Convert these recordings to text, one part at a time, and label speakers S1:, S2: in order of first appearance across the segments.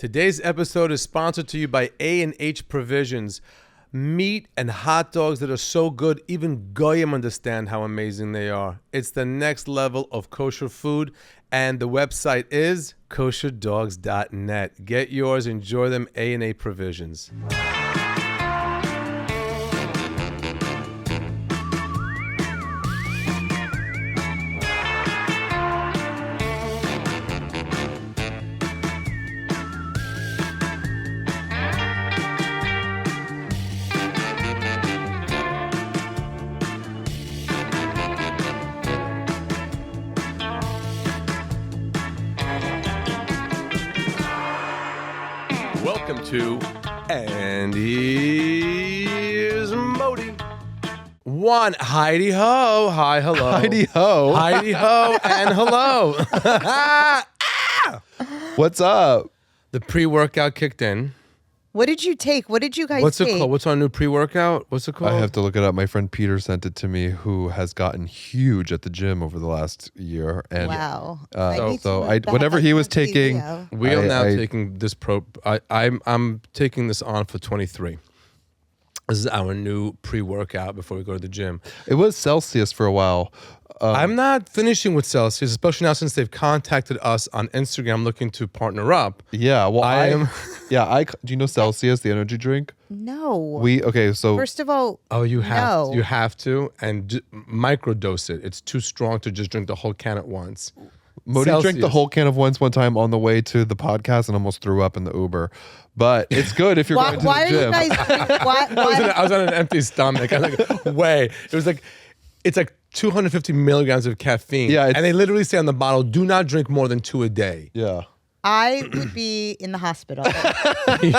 S1: Today's episode is sponsored to you by A&H Provisions. Meat and hot dogs that are so good, even Goyim understand how amazing they are. It's the next level of kosher food, and the website is kosherdogs.net. Get yours, enjoy them, A&H Provisions. Welcome to And Here's Modi. One, Heidi Ho. Hi, hello.
S2: Heidi Ho.
S1: Heidi Ho and hello.
S2: What's up?
S1: The pre-workout kicked in.
S3: What did you take? What did you guys
S1: What's
S3: take?
S1: it called? What's our new pre-workout? What's it called?
S2: I have to look it up. My friend Peter sent it to me, who has gotten huge at the gym over the last year. And
S3: Wow.
S2: whatever he was taking,
S1: We are now taking this I'm taking this on for 23. This is our new pre-workout before we go to the gym.
S2: it was Celsius for a while.
S1: I'm not finishing with Celsius, especially now since they've contacted us on Instagram looking to partner up.
S2: Yeah, well,
S1: I am.
S2: Yeah, do you know Celsius, the energy drink?
S3: No.
S2: So
S3: First of all,
S1: You have
S3: no.
S1: you have to and microdose it. It's too strong to just drink the whole can at once.
S2: Modi drank the
S1: Celsius.
S2: whole can of one time on the way to the podcast and almost threw up in the Uber. But it's good if you're
S3: why,
S2: going to
S3: why
S2: the
S3: are
S2: gym.
S3: you guys? Why,
S1: I was on an empty stomach. I was like, way. It's like 250 milligrams of caffeine.
S2: Yeah,
S1: and they literally say on the bottle, do not drink more than 2 a day.
S2: Yeah.
S3: I would be in the hospital.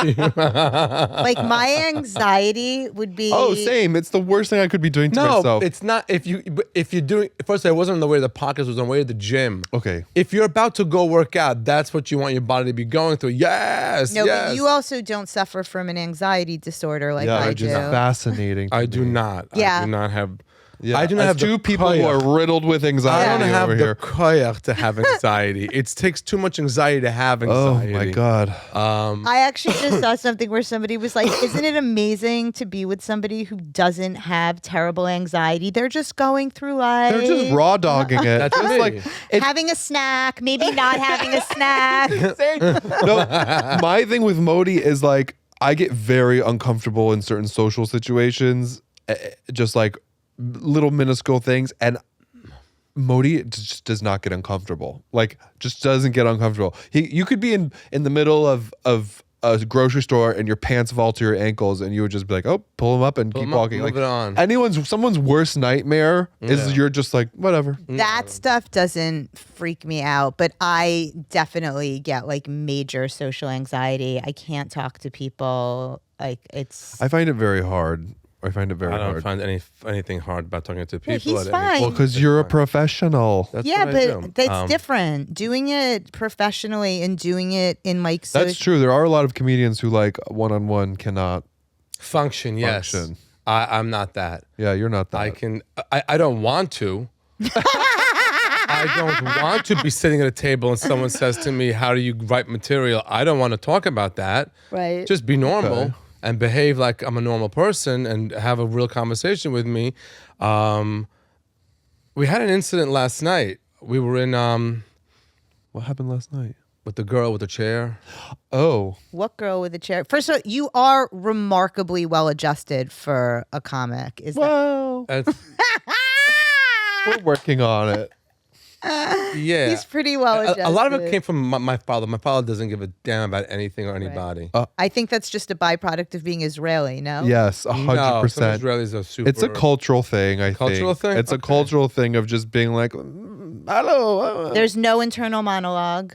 S3: Like my anxiety would be.
S2: Oh, same. It's the worst thing I could be doing to
S1: No,
S2: myself.
S1: it's not. If you're doing, first I wasn't on the way to the podcast, I was on the way to the gym.
S2: Okay.
S1: If you're about to go work out, that's what you want your body to be going through. Yes,
S3: No,
S1: yes.
S3: but you also don't suffer from an anxiety disorder like
S2: Yeah,
S3: I
S2: which
S3: do.
S2: is fascinating. to
S1: I do
S2: me.
S1: not.
S3: Yeah.
S1: I do not have.
S2: Yeah,
S1: I do not
S2: as
S1: have
S2: two
S1: the
S2: people who
S1: koyach.
S2: are riddled with anxiety
S1: I don't have
S2: over
S1: the
S2: here.
S1: koyach to have anxiety. It takes too much anxiety to have
S2: Oh
S1: anxiety.
S2: my god.
S3: I actually just saw something where somebody was like, isn't it amazing to be with somebody who doesn't have terrible anxiety? They're just going through life.
S2: They're just raw dogging it.
S1: That's
S2: Just
S1: me.
S2: like
S3: having a snack, maybe not having a snack.
S2: no, my thing with Modi is like I get very uncomfortable in certain social situations, just like little minuscule things, and Modi just does not get uncomfortable. Like, just doesn't get uncomfortable. You could be in the middle of a grocery store and your pants fall to your ankles, and you would just be like, "Oh, pull them up and keep walking."
S1: Move
S2: Like
S1: it on.
S2: someone's worst nightmare is you're just like whatever.
S3: That stuff doesn't freak me out, but I definitely get like major social anxiety. I can't talk to people. Like it's.
S2: I find it very hard. I
S1: don't find anything hard about talking to people.
S3: he's
S1: at any
S3: fine.
S1: point.
S2: Well, because you're a professional.
S1: That's
S3: yeah,
S1: what I do.
S3: but that's different. Doing it professionally and doing it in like
S2: That's true. There are a lot of comedians who like one-on-one cannot
S1: Function, yes.
S2: function.
S1: I'm not that.
S2: Yeah, you're not that.
S1: I don't want to. I don't want to be sitting at a table and someone says to me, how do you write material? I don't want to talk about that.
S3: Right.
S1: Just be normal
S2: Okay.
S1: and behave like I'm a normal person and have a real conversation with me. We had an incident last night. We were in
S2: What happened last night?
S1: with the girl with the chair.
S2: Oh,
S3: What girl with a chair? First of all, you are remarkably well adjusted for a comic. Is that?
S2: well,
S1: It's-
S2: we're working on it.
S1: yeah.
S3: He's pretty well adjusted.
S1: A lot of it came from my father. My father doesn't give a damn about anything or anybody.
S3: I think that's just a byproduct of being Israeli. No.
S2: Yes,
S1: No,
S2: 100%.
S1: some Israelis are super.
S2: It's a cultural thing, I think.
S1: Cultural thing?
S2: It's a
S1: Okay.
S2: cultural thing of just being like, hello.
S3: There's no internal monologue.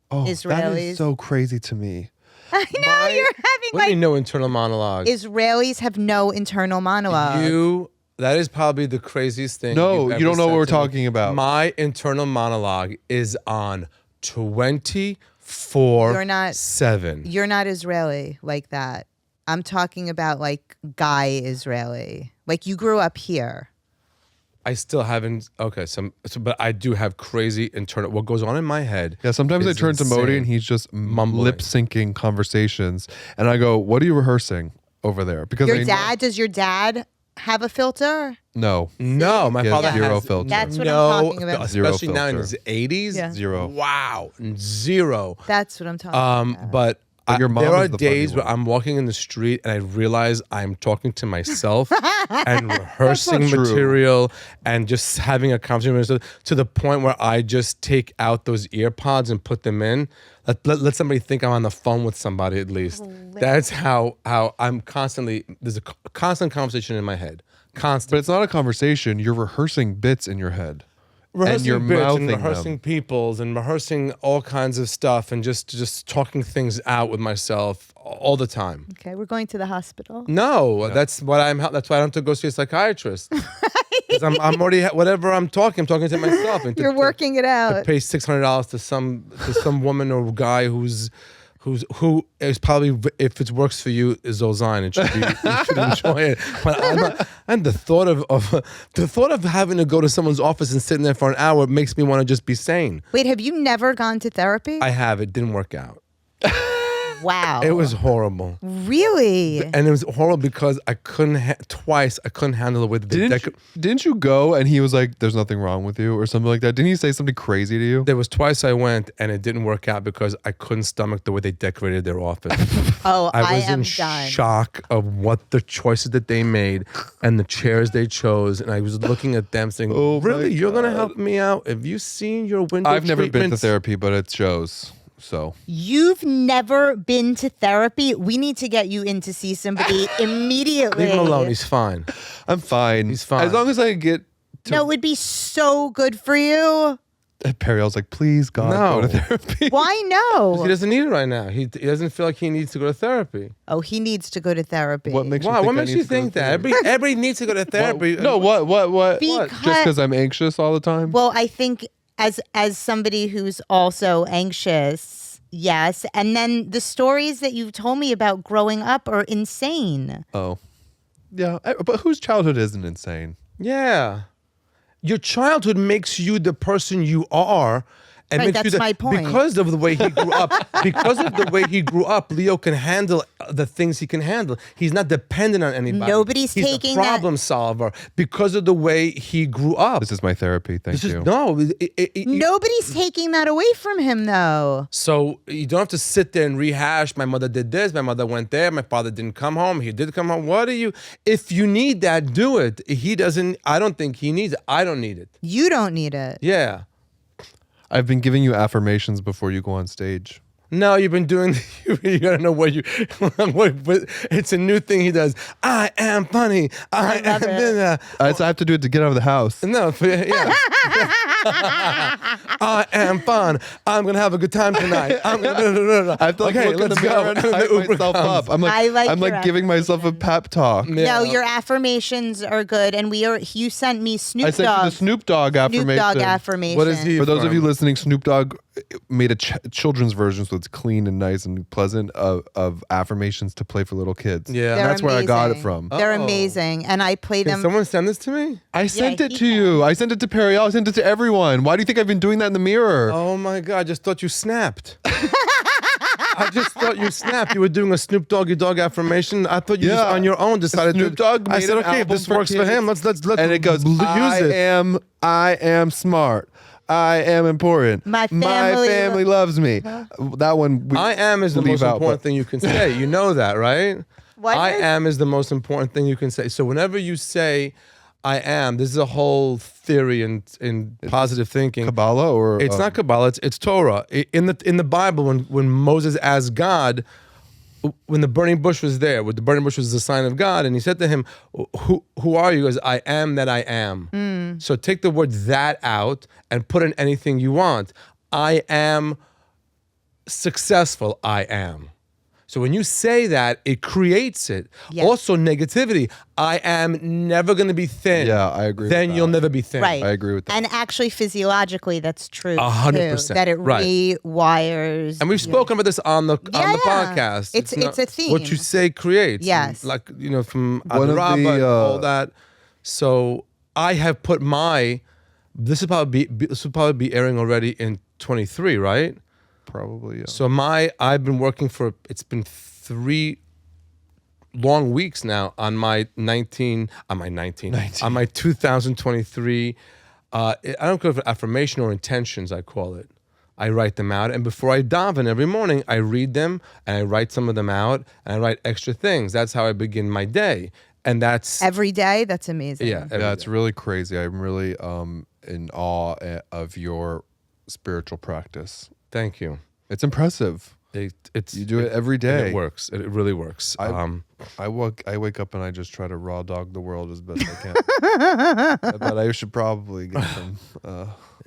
S2: Oh, that
S3: Israelis.
S2: is so crazy to me.
S3: I know you're having
S1: What do you
S3: like
S1: mean no internal monologue?
S3: Israelis have no internal monologue.
S1: That is probably the craziest thing.
S2: No,
S1: you've
S2: you
S1: ever
S2: don't know
S1: said
S2: what we're
S1: to me.
S2: talking about.
S1: My internal monologue is on 24/7.
S3: You're not Israeli like that. I'm talking about like guy Israeli. Like you grew up here.
S1: I still haven't. Okay, but I do have crazy internal. What goes on in my head?
S2: Yeah, sometimes I
S1: is
S2: turn to Modi
S1: insane.
S2: and he's just
S1: Mumbling.
S2: lip syncing conversations, and I go, "What are you rehearsing over there?" Because
S3: Does your dad have a filter?
S2: No,
S1: No, my
S2: He has
S1: father
S2: zero
S1: has
S2: filter.
S3: That's what
S1: no,
S3: I'm talking about.
S1: especially
S2: Zero
S1: now in
S2: filter.
S1: his 80s.
S3: Yeah.
S2: Zero.
S1: Wow, zero.
S3: That's what I'm talking about.
S1: But
S2: your mom
S1: there
S2: is
S1: are
S2: the funny
S1: days where
S2: one.
S1: I'm walking in the street and I realize I'm talking to myself and rehearsing
S2: That's not true.
S1: material and just having a conversation with myself to the point where I just take out those ear pods and put them in. Let somebody think I'm on the phone with somebody at least. That's how I'm constantly, there's a constant conversation in my head. Constant.
S2: But it's not a conversation. You're rehearsing bits in your head.
S1: Rehearsing
S2: you're
S1: bits
S2: mouthing
S1: and
S2: them.
S1: rehearsing peoples and rehearsing all kinds of stuff and just talking things out with myself all the time.
S3: Okay, we're going to the hospital.
S1: No, that's why I don't have to go see a psychiatrist. 'Cause I'm already whatever I'm talking to myself. And
S3: You're working it
S1: to
S3: out.
S1: pay $600 to some woman or guy who is probably, if it works for you, is Ozine and you should enjoy it. But and the thought of having to go to someone's office and sitting there for an hour makes me want to just be sane.
S3: Wait, have you never gone to therapy?
S1: I have. It didn't work out.
S3: Wow.
S1: It was horrible.
S3: Really?
S1: And it was horrible because I couldn't handle the way that they
S2: Didn't you go and he was like, "There's nothing wrong with you" or something like that? Didn't he say something crazy to you?
S1: There was twice I went and it didn't work out because I couldn't stomach the way they decorated their office.
S3: Oh,
S1: I was
S3: am
S1: in
S3: done.
S1: shock of what the choices that they made and the chairs they chose, and I was looking at them saying,
S2: Oh my
S1: "Really, you're gonna
S2: God.
S1: help me out? Have you seen your window
S2: I've never been to
S1: treatments?"
S2: therapy, but it shows. So
S3: You've never been to therapy? We need to get you in to see somebody immediately.
S1: Leave him alone. He's fine.
S2: I'm fine.
S1: He's fine.
S2: As long as I get to
S3: No, it would be so good for you.
S2: Perry, I was like, please, God,
S1: No.
S2: go to therapy.
S3: Why
S1: He
S3: no?
S1: doesn't need it right now. He doesn't feel like he needs to go to therapy.
S3: Oh, he needs to go to therapy.
S2: What makes
S1: Why?
S2: you think
S1: What
S2: I
S1: makes
S2: need
S1: you
S2: to go to
S1: think that?
S2: therapy?
S1: Everybody needs to go to therapy.
S2: No, what?
S3: Because-
S2: Just because I'm anxious all the time?
S3: Well, I think as somebody who's also anxious, yes. And then the stories that you've told me about growing up are insane.
S2: Oh. Yeah, but whose childhood isn't insane?
S1: Yeah. Your childhood makes you the person you are. And
S3: Right,
S1: makes you
S3: that's my point.
S1: Because of the way he grew up. Because of the way he grew up, Leo can handle the things he can handle. He's not dependent on anybody.
S3: Nobody's
S1: He's
S3: taking
S1: a
S3: that-
S1: problem solver because of the way he grew up.
S2: This is my therapy. Thank you.
S3: Nobody's taking that away from him, though.
S1: So you don't have to sit there and rehash. My mother did this. My mother went there. My father didn't come home. He did come home. What are you? If you need that, do it. He doesn't. I don't think he needs it. I don't need it.
S3: You don't need it.
S1: Yeah.
S2: I've been giving you affirmations before you go on stage.
S1: No, you've been doing. You gotta know what you. It's a new thing he does. I am funny. I
S3: love
S1: am.
S3: it.
S2: I have to do it to get out of the house.
S1: No, yeah. I am fun. I'm gonna have a good time tonight. I'm gonna.
S2: I have to like
S1: Okay,
S2: look in the
S1: let's
S2: mirror
S1: go.
S2: and
S1: The
S2: hype
S1: Uber
S2: myself
S1: comes.
S2: up. I'm
S3: I like
S2: I'm
S3: your
S2: like giving myself a pep talk.
S3: No, your affirmations are good, and you sent me Snoop
S2: I sent you
S3: Dogg.
S2: the Snoop Dogg affirmation.
S3: Snoop Dogg affirmation.
S1: What is he?
S2: For those of
S1: from?
S2: you listening, Snoop Dogg made a children's version, so it's clean and nice and pleasant of affirmations to play for little kids.
S1: Yeah.
S3: They're
S2: that's where I got it
S3: amazing.
S2: from.
S3: They're
S1: Oh.
S3: amazing, and I play
S1: Can
S3: them.
S1: someone send this to me?
S2: I sent it
S3: he
S2: to you. I sent it to Perry. I sent it to everyone. Why do you think I've been doing that in the mirror?
S1: Oh my God! I just thought you snapped. I just thought you snapped. You were doing a Snoop Doggy Dog affirmation. I thought you just
S2: Yeah.
S1: on your own decided
S2: Snoop
S1: to.
S2: Dogg
S1: I
S2: made
S1: said,
S2: an
S1: okay, if
S2: album
S1: this
S2: for
S1: works for
S2: kids.
S1: him, let's
S2: And it goes,
S1: use it.
S2: I am smart. I am important.
S3: My family
S2: loves me. That one.
S1: I am is the
S2: leave
S1: most
S2: out,
S1: important
S2: but-
S1: thing you can say. You know that, right?
S3: What
S1: I
S3: is-
S1: am is the most important thing you can say. So whenever you say I am, this is a whole theory in positive thinking.
S2: Kabbalah or
S1: It's not Kabbalah, it's Torah. In the Bible, when Moses asked God, when the burning bush was there, when the burning bush was the sign of God, and he said to him, who are you? He goes, I am that I am. So take the word that out and put in anything you want. I am successful, I am. So when you say that, it creates it.
S3: Yes.
S1: Also, negativity. I am never going to be thin.
S2: Yeah, I agree with
S1: Then
S2: that.
S1: you'll never be thin.
S3: Right.
S2: I agree with that.
S3: And actually, physiologically, that's true.
S1: 100%,
S3: too, that it
S1: right.
S3: rewires.
S1: And we've spoken about this on the
S3: Yeah.
S1: podcast.
S3: It's
S1: not-
S3: a theme.
S1: What you say creates.
S3: Yes.
S1: Like, from
S2: One of
S1: Adarabba
S2: the,
S1: and all that. So I have put my. This will probably be airing already in 23, right?
S2: Probably. Yeah.
S1: So I've been working for. It's been 3 long weeks now on my 2023. I don't go for affirmation or intentions. I call it. I write them out, and before I daven every morning, I read them and I write some of them out, and I write extra things. That's how I begin my day, and that's
S3: Every day. That's amazing.
S1: yeah.
S2: Yeah, it's really crazy. I'm really in awe of your spiritual practice.
S1: Thank you.
S2: It's impressive.
S1: It's
S2: You do it every day.
S1: It works. It really works.
S2: I wake up and I just try to raw dog the world as best I can. But I should probably get some.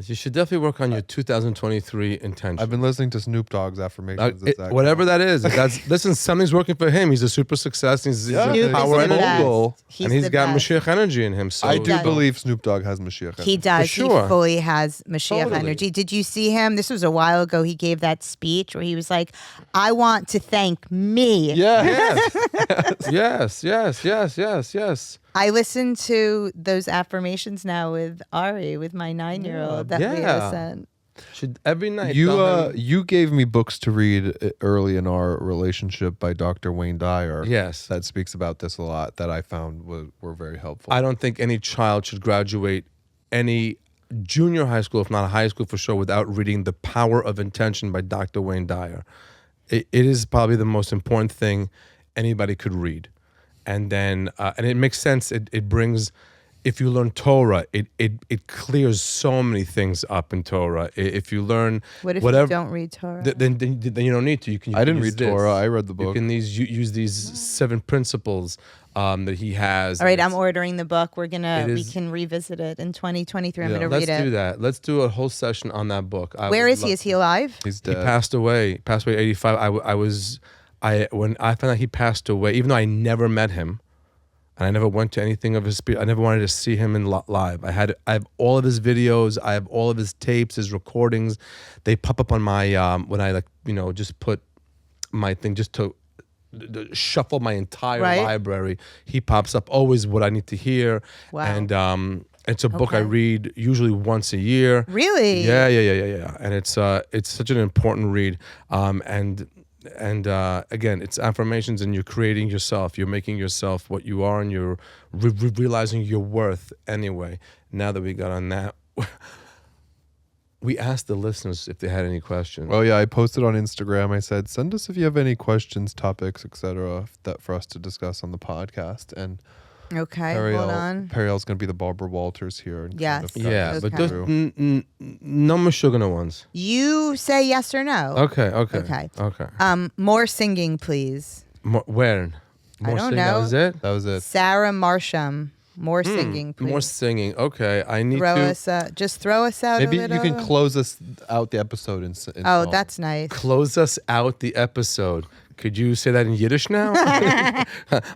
S1: You should definitely work on your 2023 intention.
S2: I've been listening to Snoop Dogg's affirmations.
S1: Whatever that is. Listen, something's working for him. He's a super success. He's
S2: Yeah.
S1: a
S3: Snoop
S1: power
S3: is the
S1: energy.
S3: best.
S1: And he's
S3: the
S1: got
S3: best.
S1: Mashiach energy in him. So
S2: I do
S3: does.
S2: believe Snoop Dogg has Mashiach.
S3: He does.
S1: sure.
S3: He fully has Mashiach
S1: Totally.
S3: energy. Did you see him? This was a while ago. He gave that speech where he was like, I want to thank me.
S2: Yeah.
S1: Yes.
S3: I listen to those affirmations now with Ari, with my 9-year-old that
S1: Yeah.
S3: Leah sent.
S1: Should every night.
S2: You
S1: tell him-
S2: you gave me books to read early in our relationship by Dr. Wayne Dyer.
S1: Yes.
S2: That speaks about this a lot that I found were very helpful.
S1: I don't think any child should graduate any junior high school, if not high school for sure, without reading The Power of Intention by Dr. Wayne Dyer. It is probably the most important thing anybody could read. And then, and it makes sense. It brings, if you learn Torah, it clears so many things up in Torah. If you learn
S3: What if
S1: whatever,
S3: you don't read Torah?
S1: then you don't need to. You can.
S2: I didn't
S1: use
S2: read
S1: this.
S2: Torah. I read the
S1: You
S2: book.
S1: can use these 7 principles that he has.
S3: All right, I'm
S1: It's-
S3: ordering the book. We
S1: is-
S3: can revisit it in 2023. I'm
S2: Yeah.
S3: going to
S1: Let's
S3: read it.
S1: do that. Let's do a whole session on that book.
S3: Where is he? Is he alive?
S2: He's
S1: He
S2: dead.
S1: passed away. Passed away at 85. When I found out he passed away, even though I never met him, and I never went to anything of his spirit. I never wanted to see him in live. I have all of his videos. I have all of his tapes, his recordings. They pop up on my when I just put my thing just to shuffle my entire
S3: Right.
S1: library. He pops up always what I need to hear.
S3: Wow.
S1: And it's a book I
S3: Okay.
S1: read usually once a year.
S3: Really?
S1: Yeah. And it's such an important read. And again, it's affirmations, and you're creating yourself. You're making yourself what you are, and you're realizing your worth anyway. Now that we got on that, we asked the listeners if they had any questions.
S2: Well, yeah, I posted on Instagram. I said, send us if you have any questions, topics, etc., that for us to discuss on the podcast. And
S3: Okay, hold on.
S2: Periel's going to be the Barbara Walters here. And
S3: Yes.
S2: kind of guide
S1: yeah,
S2: us
S1: but
S3: Okay.
S1: those
S2: through.
S1: no Meshuggah ones.
S3: You say yes or no.
S1: Okay.
S3: Okay.
S1: Okay.
S3: More singing, please.
S1: Where? More
S3: don't
S1: singing,
S3: know.
S1: That was it.
S2: That was it.
S3: Sarah Marsham. More singing, please.
S1: More singing. Okay. I need
S3: throw
S1: to
S3: us. Just throw us out.
S2: Maybe
S3: a
S2: you
S3: little.
S2: can close us out the episode in
S3: Oh,
S2: song.
S3: that's nice.
S1: close us out the episode. Could you say that in Yiddish now?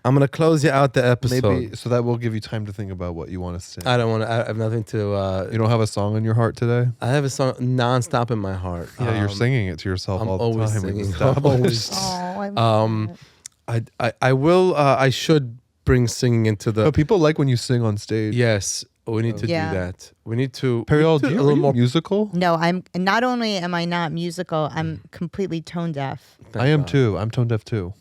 S1: I'm gonna close you out the episode.
S2: Maybe so that will give you time to think about what you want to sing.
S1: I don't want to. I have nothing to.
S2: You don't have a song in your heart today?
S1: I have a song nonstop in my heart.
S2: Yeah, you're singing it to yourself
S1: I'm
S2: all the
S1: always
S2: time. We've
S1: singing.
S2: established.
S3: Oh, I love it.
S1: I will. I should bring singing into the.
S2: But people like when you sing on stage.
S1: Yes, we need to
S3: Yeah.
S1: do that. We need to.
S2: Periel,
S1: we
S2: do
S1: need
S2: you,
S1: to
S2: are
S1: a little
S2: you
S1: more.
S2: musical?
S3: No, I'm not only am I not musical, I'm completely tone deaf.
S2: I am too. I'm tone deaf too.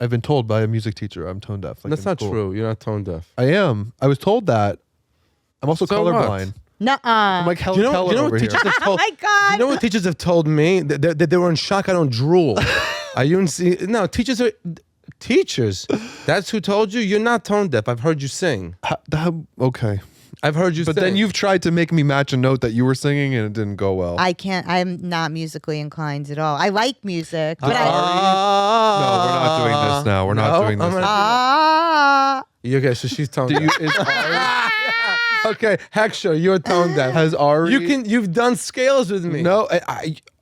S2: I've been told by a music teacher I'm tone deaf. Like
S1: That's
S2: in
S1: not
S2: school.
S1: true. You're not tone deaf.
S2: I am. I was told that. I'm also
S1: So what?
S2: colorblind.
S3: Nuh-uh.
S2: I'm like Helen Keller
S1: you know
S2: over
S1: what
S2: here.
S1: teachers have
S3: Oh
S1: told?
S3: my God.
S1: You know what teachers have told me? That they were in shock. I don't drool. Are you in? No, teachers are teachers. That's who told you. You're not tone deaf. I've heard you sing.
S2: Okay.
S1: I've heard you
S2: But
S1: sing.
S2: then you've tried to make me match a note that you were singing and it didn't go well.
S3: I can't. I'm not musically inclined at all. I like music, but
S2: No, we're not doing this now. We're not doing this.
S1: Okay, so she's tone
S2: Do
S1: deaf.
S2: you, is Ari,
S1: Okay, Hector, you're tone deaf.
S2: has Ari?
S1: You've done scales with me.
S2: No,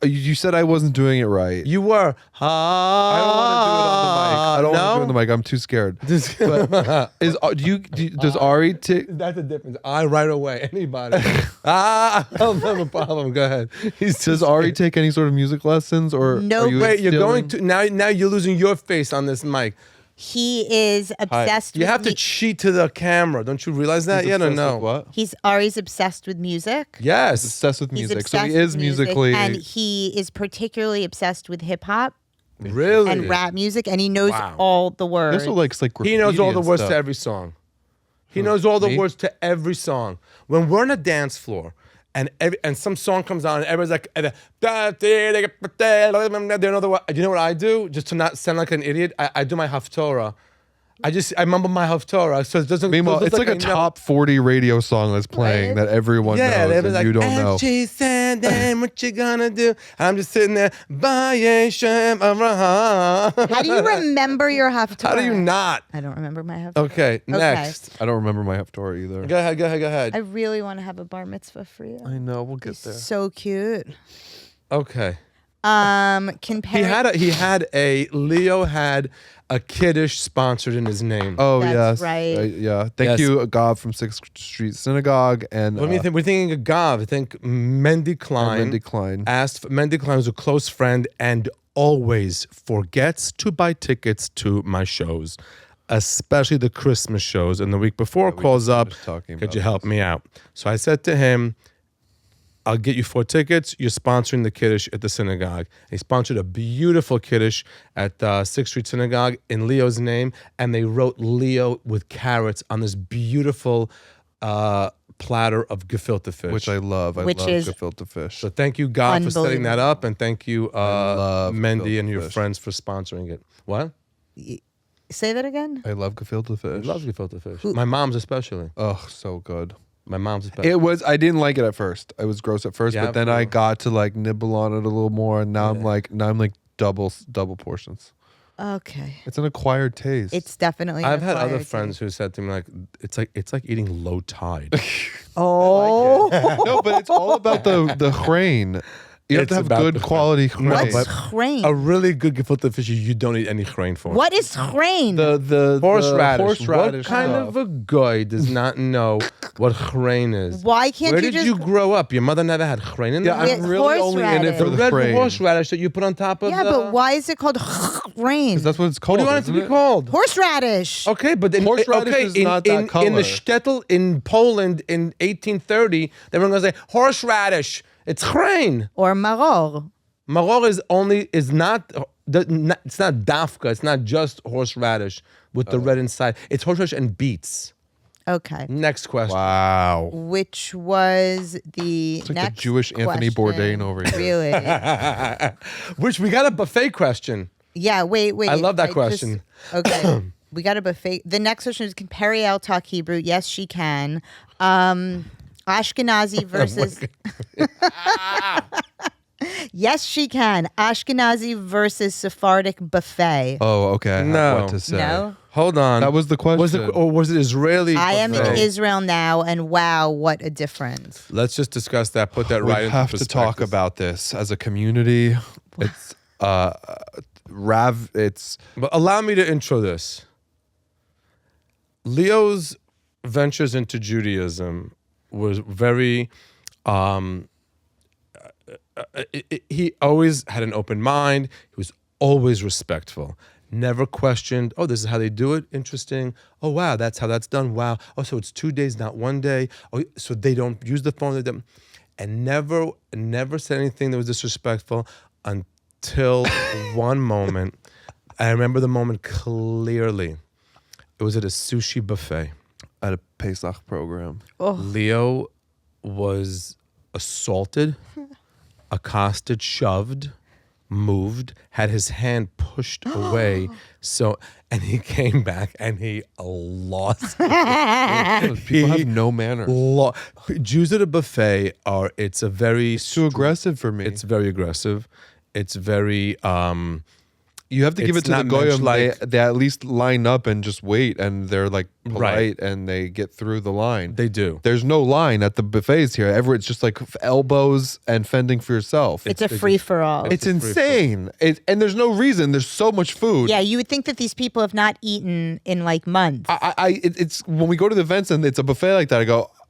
S2: you said I wasn't doing it right.
S1: You were.
S2: I don't want to do it on the mic. I don't want to do it on the mic. I'm too scared. Does Ari take?
S1: That's the difference. I right away. Anybody. I don't have a problem. Go ahead.
S2: Does Ari take any sort of music lessons or?
S3: No.
S2: are you
S1: Wait, you're
S2: instilling-
S1: going to now you're losing your face on this mic.
S3: He is obsessed
S1: You
S3: with
S1: have to cheat to the camera. Don't you realize that?
S2: He's
S1: Yeah, no,
S2: obsessed
S1: no.
S2: with what?
S3: Ari's obsessed with music.
S2: He's
S1: Yes.
S2: obsessed with
S3: He's
S2: music. So he
S3: obsessed
S2: is
S3: with music,
S2: musically.
S3: and he is particularly obsessed with hip hop
S1: Really?
S3: and rap music, and he knows
S1: Wow.
S3: all the
S2: He
S3: words.
S2: also likes like
S1: He knows
S2: graffiti
S1: all the
S2: and
S1: words
S2: stuff.
S1: to every song. He knows all the
S2: Me?
S1: words to every song. When we're on a dance floor and some song comes on and everybody's like, do you know what I do? Just to not sound like an idiot, I do my haftorah. I mumble my haftorah, so it doesn't.
S2: Meanwhile, it's like a
S1: I know.
S2: top 40 radio song that's playing
S3: Right.
S2: that everyone
S1: Yeah,
S2: knows
S1: they
S2: and
S1: was like,
S2: you don't know.
S1: and she said, then what you gonna do? I'm just sitting there, Baye Shem Avraham.
S3: How do you remember your Haftorah?
S1: How do you not?
S3: I don't remember my Haftorah.
S1: Okay, next.
S2: I don't remember my Haftorah either.
S1: Go ahead.
S3: I really want to have a bar mitzvah for you.
S2: I know, we'll get there.
S3: So cute.
S1: Okay.
S3: Compare.
S1: Leo had a kiddush sponsored in his name.
S2: Oh,
S3: That's
S2: yes.
S3: right.
S2: Yeah. Thank
S1: Yes.
S2: you, God from 6th Street Synagogue. And
S1: What do you think? We're thinking of Gav. I think Mendy Klein.
S2: Mendy Klein.
S1: Mendy Klein was a close friend and always forgets to buy tickets to my shows, especially the Christmas shows. And the week before calls
S2: were
S1: up,
S2: just talking
S1: could
S2: about
S1: you help me out? So I said to him, I'll get you 4 tickets. You're sponsoring the Kiddush at the synagogue. He sponsored a beautiful Kiddush at 6th Street Synagogue in Leo's name, and they wrote Leo with carrots on this beautiful platter of gefilte fish.
S2: Which I love. I
S3: Which
S2: love
S3: is
S2: gefilte fish.
S1: So thank you, God, for setting that up, and thank you,
S2: love
S1: Mendy and
S2: gefilte
S1: your
S2: fish.
S1: friends for sponsoring it. What?
S3: Say that again.
S2: I love gefilte
S1: I
S2: fish.
S1: love gefilte fish. My mom's especially.
S2: Oh, so good.
S1: My mom's especially.
S2: I didn't like it at first. I was gross at first,
S1: Yeah,
S2: but then I
S1: bro.
S2: got to like nibble on it a little more, and now I'm like double portions.
S3: Okay.
S2: It's an acquired taste.
S3: It's definitely.
S1: I've had other
S3: acquired
S1: friends who said to me like, it's like eating low tide.
S3: taste. Oh.
S2: no, but it's all about the grain. You have
S1: It's
S2: to have
S1: about
S2: good
S1: the
S2: quality
S1: No,
S2: grain.
S3: What's
S1: but
S3: grain?
S1: A really good gefilte fish, you don't need any grain for.
S3: What is grain?
S2: The
S1: Horseradish.
S2: horseradish
S1: What kind
S2: stuff.
S1: of a guy does not know what grain is?
S3: Why can't
S1: Where
S3: you
S1: did
S3: just?
S1: you grow up? Your mother never had grain in
S2: Yeah,
S1: there?
S3: With
S2: I'm really only in it
S3: horseradish.
S2: for
S1: The
S2: the
S1: red
S2: grain.
S1: horseradish that you put on top of
S3: Yeah,
S1: the...
S3: but why is it called grain?
S2: 'Cause that's what it's
S1: What
S2: called.
S1: do you want it to
S2: isn't
S1: be called?
S3: Horseradish.
S1: Okay, but in,
S2: Horseradish
S1: okay,
S2: is
S1: in,
S2: not that
S1: in the
S2: color.
S1: shtetl in Poland in 1830, they were going to say horseradish. It's grain.
S3: Or maror.
S1: Maror is not it's not dafka. It's not just horseradish with the red inside. It's horseradish and beets.
S3: Okay.
S1: Next question.
S2: Wow.
S3: Which was the
S2: It's like
S3: next
S2: the Jewish Anthony
S3: question.
S2: Bourdain over here.
S3: Really?
S1: Which we got a buffet question.
S3: Yeah. Wait.
S1: I love that
S3: just-
S1: question.
S3: okay. We got a buffet. The next question is: can Periel talk Hebrew? Yes, she can. Ashkenazi versus. Yes, she can. Ashkenazi versus Sephardic buffet.
S2: Oh, okay. I have
S1: No.
S2: what to say.
S3: No?
S1: Hold on.
S2: That was the question.
S1: Was it Israeli?
S3: I am in
S1: buffet?
S3: Israel now, and wow, what a difference.
S1: Let's just discuss that. Put that
S2: We
S1: right into
S2: have to talk
S1: perspective.
S2: about this as a community. It's It's
S1: But allow me to intro this. Leo's ventures into Judaism was very. He always had an open mind. He was always respectful. Never questioned. Oh, this is how they do it. Interesting. Oh, wow, that's how that's done. Wow. Oh, so it's 2 days, not 1 day. Oh, so they don't use the phone. They don't. And never said anything that was disrespectful until one moment. I remember the moment clearly. It was at a sushi buffet.
S2: at a Pesach program.
S1: Leo was assaulted, accosted, shoved, moved, had his hand pushed away. And he came back and he lost.
S2: People have no manner.
S1: Jews at a buffet it's a very
S2: Too aggressive for me.
S1: It's very aggressive. It's very
S2: You have to give
S1: it's
S2: it to the
S1: not
S2: goyim.
S1: mensch-like.
S2: They at least line up and just wait, and they're like polite,
S1: Right.
S2: and they get through the line.
S1: they do.
S2: There's no line at the buffets here. It's just like elbows and fending for yourself.
S3: It's a free for all.
S2: It's insane. And there's no reason. There's so much food.
S3: Yeah, you would think that these people have not eaten in like months.
S2: It's when we go to the events and it's a buffet like that,